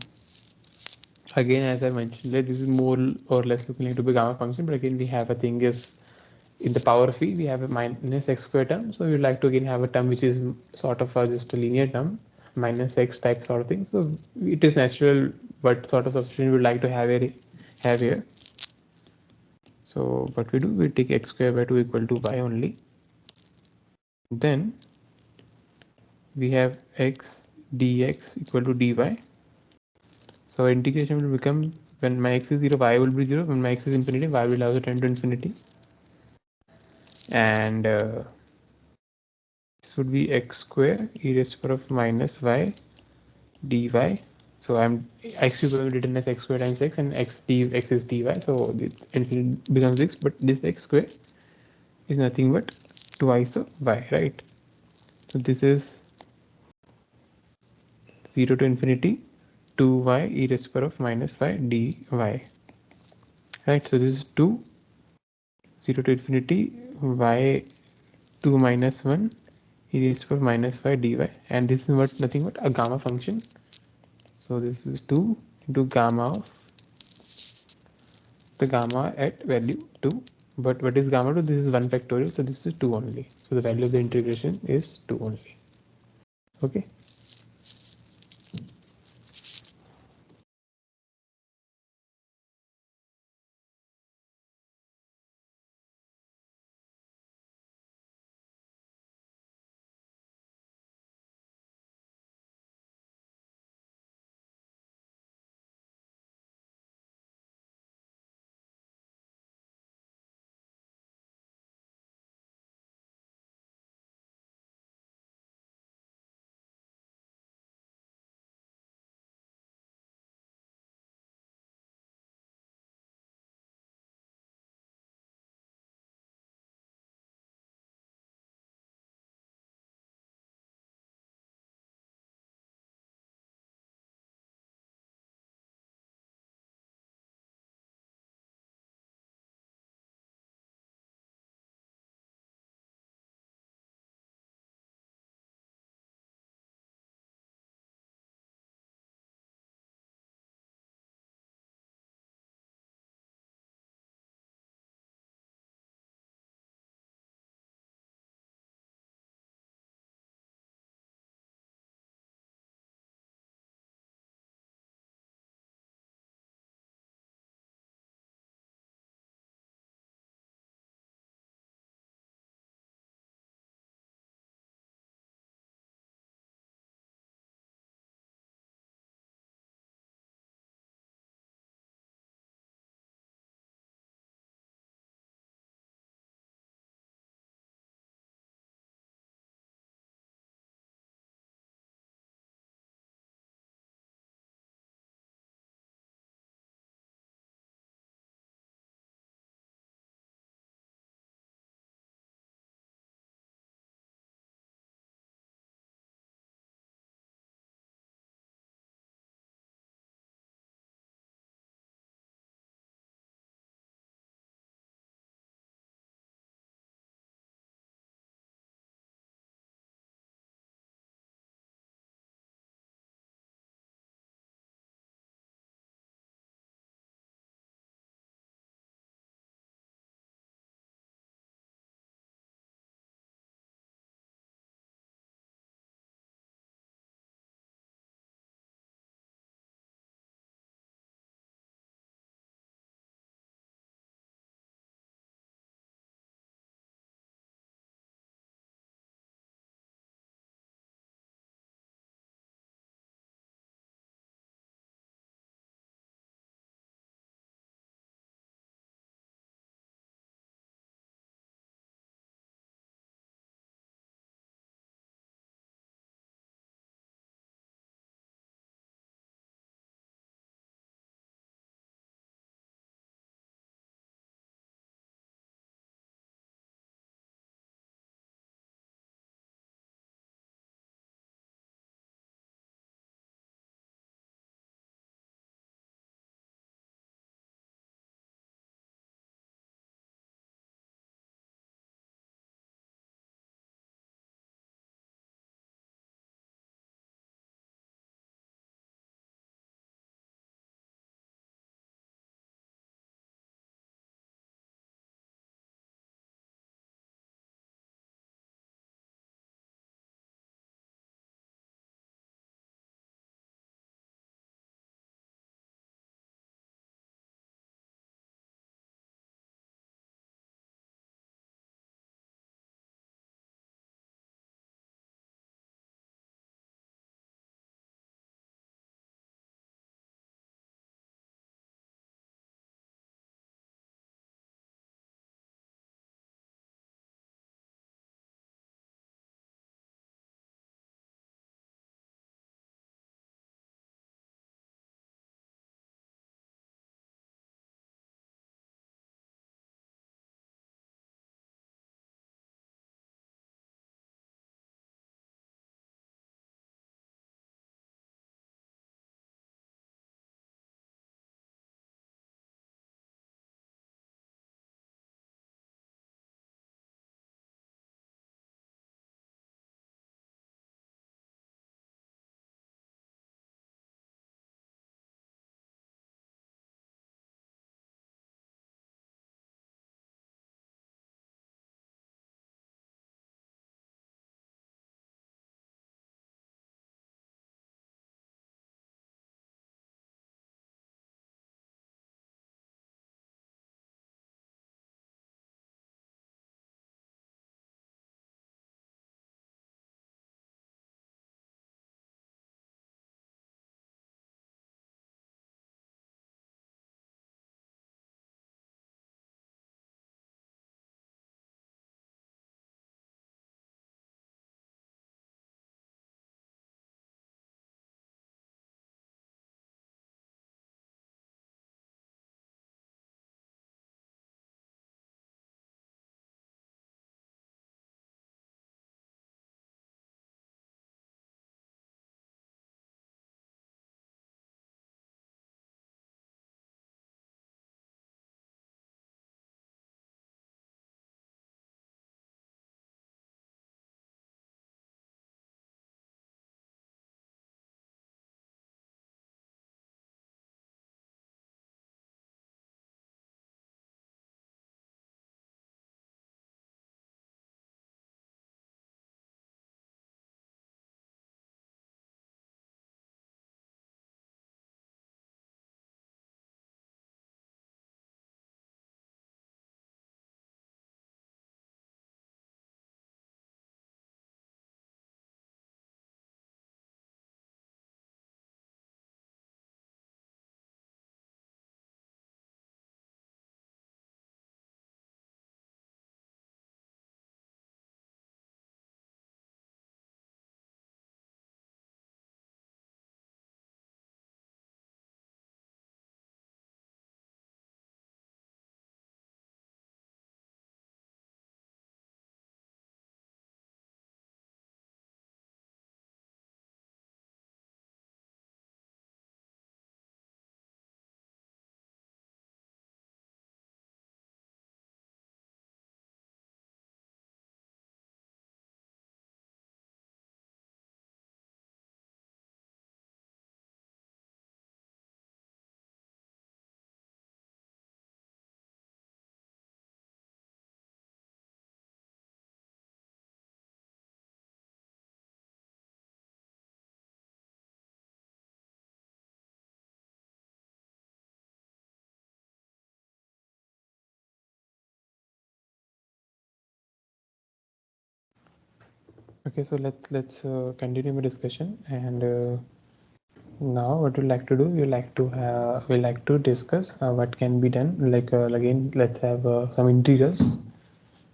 again, as I mentioned, this is more or less looking like to be gamma function, but again we have a thing is in the power of e we have a minus x square term, so we would like to again have a term which is sort of just a linear term, minus x type sort of thing. So it is natural what sort of substitution we would like to have here. So what we do, we take x square by 2 equal to y only, then we have x dx equal to dy. So integration will become, when my x is 0, y will be 0, when my x is infinity, y will also tend to infinity, and this would be x square e raised to power of minus y dy So x cube will be written as x square times x, and x is dy. So it becomes x, but this x square is nothing but twice of y, right? So this is 0 to infinity 2y e raised to the power of minus y dy, right? So this is 2, 0 to infinity y 2 minus 1 e raised to the power minus y dy, and this is what nothing but a gamma function. So this is 2 into gamma of the gamma at value 2. But what is gamma 2? This is 1 factorial, so this is 2 only. So the value of the integration is 2 only. Okay. Okay, so let's continue my discussion. And now what we like to do, we like to discuss what can be done. Like again, let's have some integrals,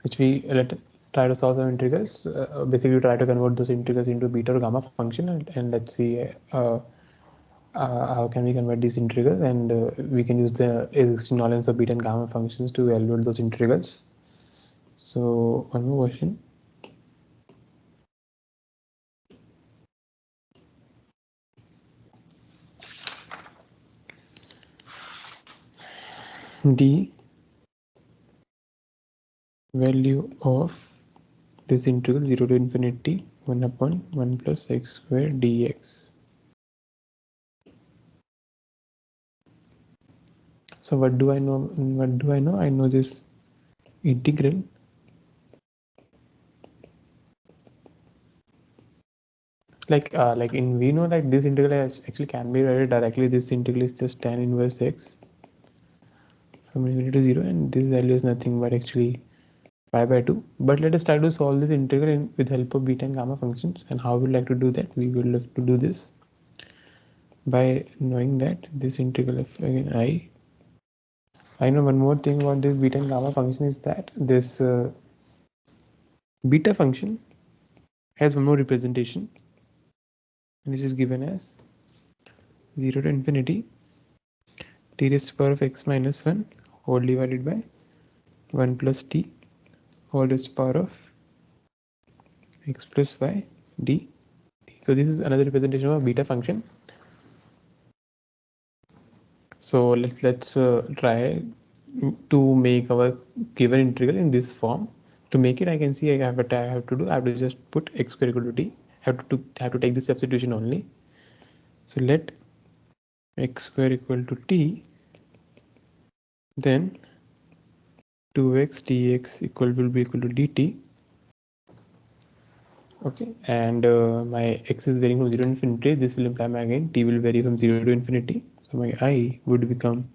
which we let try to solve some integrals. Basically, try to convert those integrals into beta or gamma function, and let's see how can we convert these integrals, and we can use the existing knowledge of beta and gamma functions to evaluate those integrals. So one more question. The value of this integral 0 to infinity 1 upon 1 plus x square dx. So what do I know? I know this integral like in we know that this integral actually can be written directly. This integral is just tan inverse x from infinity to 0, and this value is nothing but actually pi by 2. But let us try to solve this integral with help of beta and gamma functions. And how we like to do that? We will like to do this by knowing that this integral of again I know one more thing about this beta and gamma function is that this beta function has one more representation, which is given as 0 to infinity t raised to the power of x minus 1 whole divided by 1 plus t whole raised to the power of x plus y d. So this is another representation of a beta function. So let's try to make our given integral in this form. To make it, I can see I have what I have to do. I have to just put x square equal to t. I have to take this substitution only. So let x square equal to t, then 2x dx will be equal to dt. Okay, and my x is varying from 0 to infinity. This will imply my again t will vary from 0 to infinity. So my I would become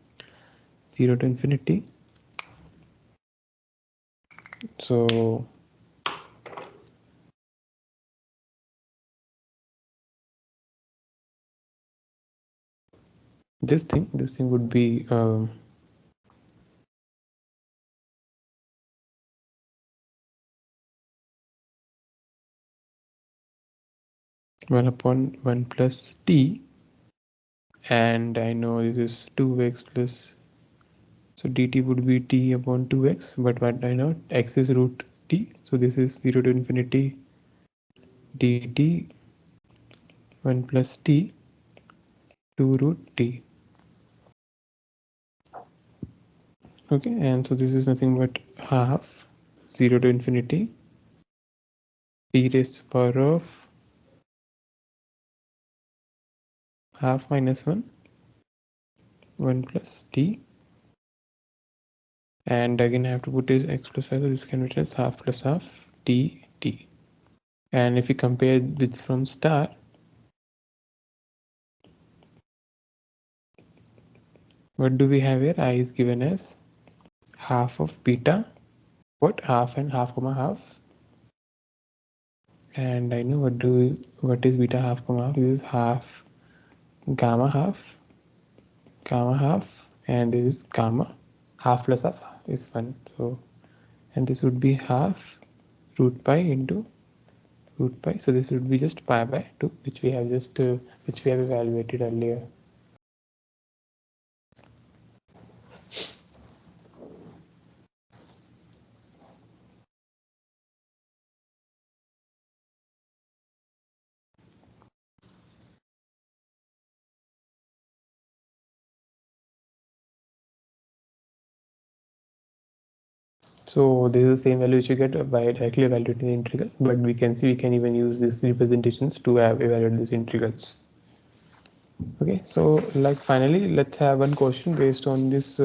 0 to infinity. So this thing would be 1 upon 1 plus t, and I know this is 2x plus, so dt would be t upon 2x, but what I know x is root t, so this is 0 to infinity dt 1 plus t 2 root t. Okay, and so this is nothing but half 0 to infinity t raised to the power of half minus 1 1 plus t, and again I have to put this x plus y, so this can be written as half plus half t t. And if we compare this from star, what do we have here? I is given as half of beta, what half and half comma half, and I know what is beta half comma half. This is half gamma half, and this is gamma half plus half is 1. So and this would be half root pi into root pi. So this would be just pi by 2, which we have just which we have evaluated earlier. So this is the same value which you get by directly evaluating the integral, but we can see we can even use these representations to evaluate these integrals. Okay, so like finally, let's have one question based on this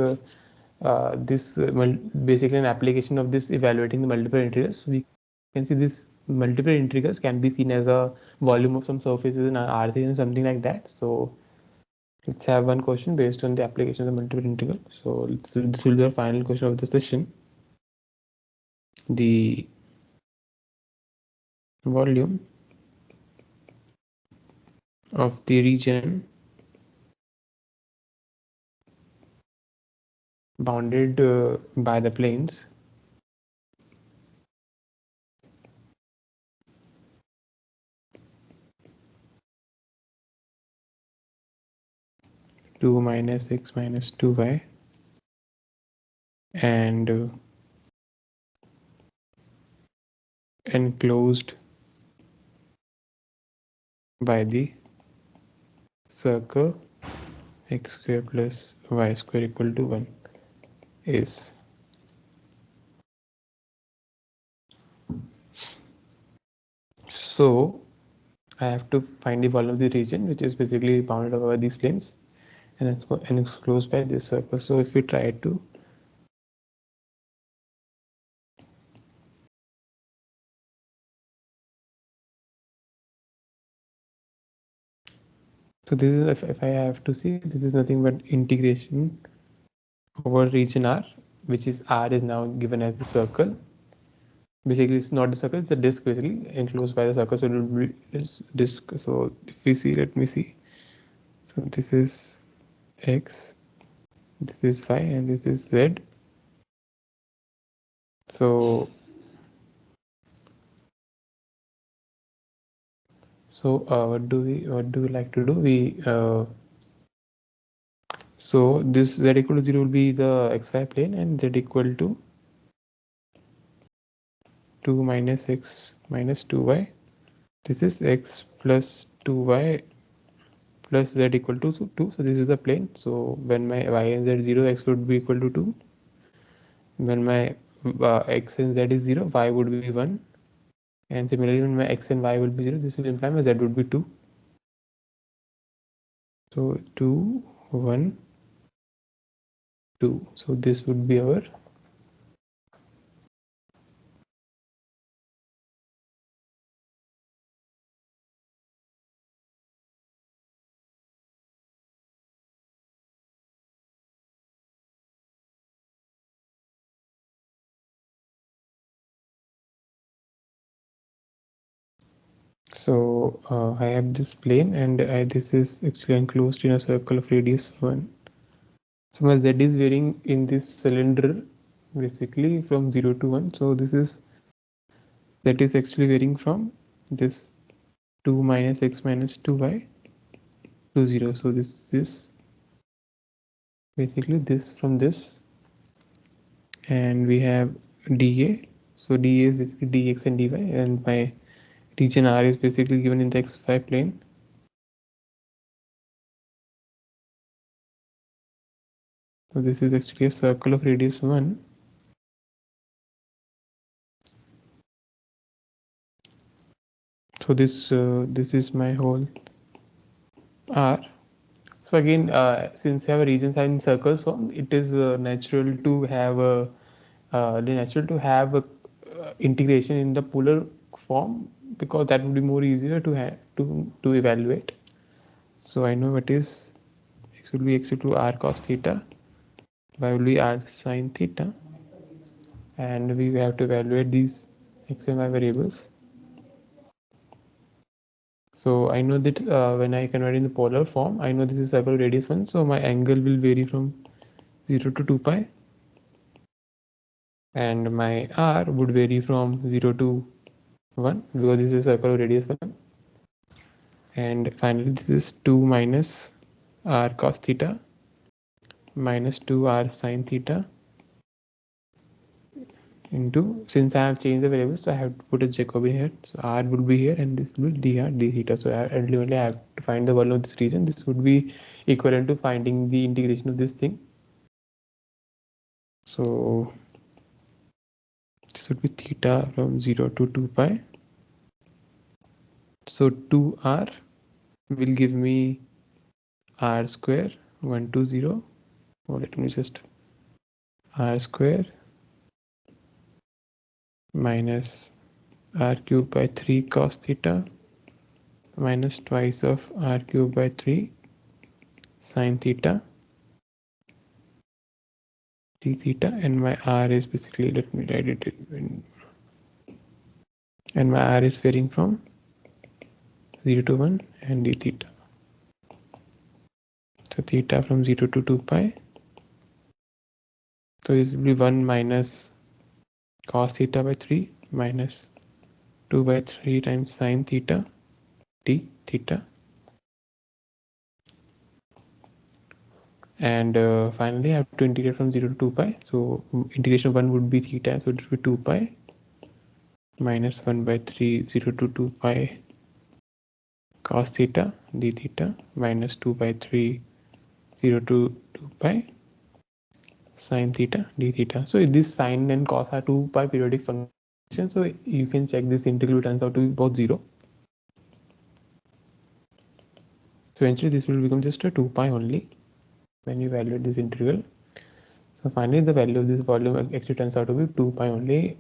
basically an application of this evaluating the multiple integrals. We can see this multiple integrals can be seen as a volume of some surfaces in R3 and something like that. So let's have one question based on the application of the multiple integral. So this will be our final question of the session. The volume of the region bounded by the planes two minus x minus 2y and enclosed by the circle x square plus y square equal to 1 is. So I have to find the volume of the region which is basically bounded over these planes and it's closed by this circle. So if we try to so this is if I have to see, this is nothing but integration over region R, which is R is now given as the circle. Basically it's not the circle, it's a disk basically enclosed by the circle, so it will be this disk. So if we see, let me see, so this is x, this is y, and this is z. So what do we like to do? So this z equal to 0 will be the xy plane and z equal to 2 minus x minus 2y. This is x plus 2y plus z equal to 2. So this is the plane. So when my y and z 0, x would be equal to 2. When my x and z is 0, y would be 1. And similarly, when my x and y will be 0, this will imply my z would be 2. So 2, 1, 2. So this would be our I have this plane and this is actually enclosed in a circle of radius 1. So my z is varying in this cylinder basically from 0 to 1. So this is that is actually varying from this 2 minus x minus 2y to 0. So this is basically this from this, and we have dA. So dA is basically dx and dy, and my region R is basically given in the xy plane. So this is actually a circle of radius 1. So this is my whole R. So again, since our regions are in circles form, it is natural to have a integration in the polar form, because that would be more easier to evaluate. So I know what is x will be x equal to r cos theta, y will be r sin theta, and we have to evaluate these x and y variables. So I know that when I convert in the polar form, I know this is circle radius 1, so my angle will vary from 0 to 2 pi, and my r would vary from 0 to 1 because this is circle radius 1, and finally this is 2 minus r cos theta minus 2 r sin theta into, since I have changed the variables, so I have to put a Jacobian here. So r would be here and this will be dr d theta. So ultimately I have to find the volume of this region. This would be equivalent to finding the integration of this thing. So this would be theta from 0 to 2 pi. So 2r will give me r square 1 to 0. Or let me just r square minus r cube by 3 cos theta minus twice of r cube by 3 sin theta d theta, and my r is basically, let me write it in and my r is varying from 0 to 1 and d theta. So theta from 0 to 2 pi. So this will be 1 minus cos theta by 3 minus 2 by 3 times sine theta d theta. And finally I have to integrate from 0 to 2 pi. So integration of 1 would be theta, so it would be 2 pi minus 1 by 3 0 to 2 pi cos theta d theta minus 2 by 3 0 to 2 pi sine theta d theta. So this sine and cos are 2 pi periodic functions, so you can check this integral turns out to be both 0. So eventually this will become just a 2 pi only when you evaluate this integral. So finally the value of this volume actually turns out to be 2 pi only.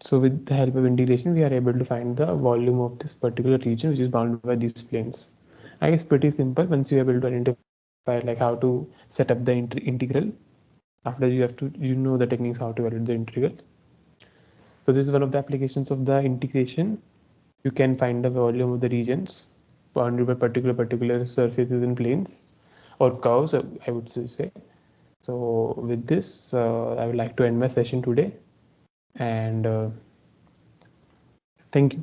So with the help of integration, we are able to find the volume of this particular region which is bounded by these planes. I guess pretty simple once you are able to identify like how to set up the integral. After you have to know the techniques how to evaluate the integral. So this is one of the applications of the integration. You can find the volume of the regions bounded by particular surfaces and planes or curves, I would say. So with this, I would like to end my session today, and thank you.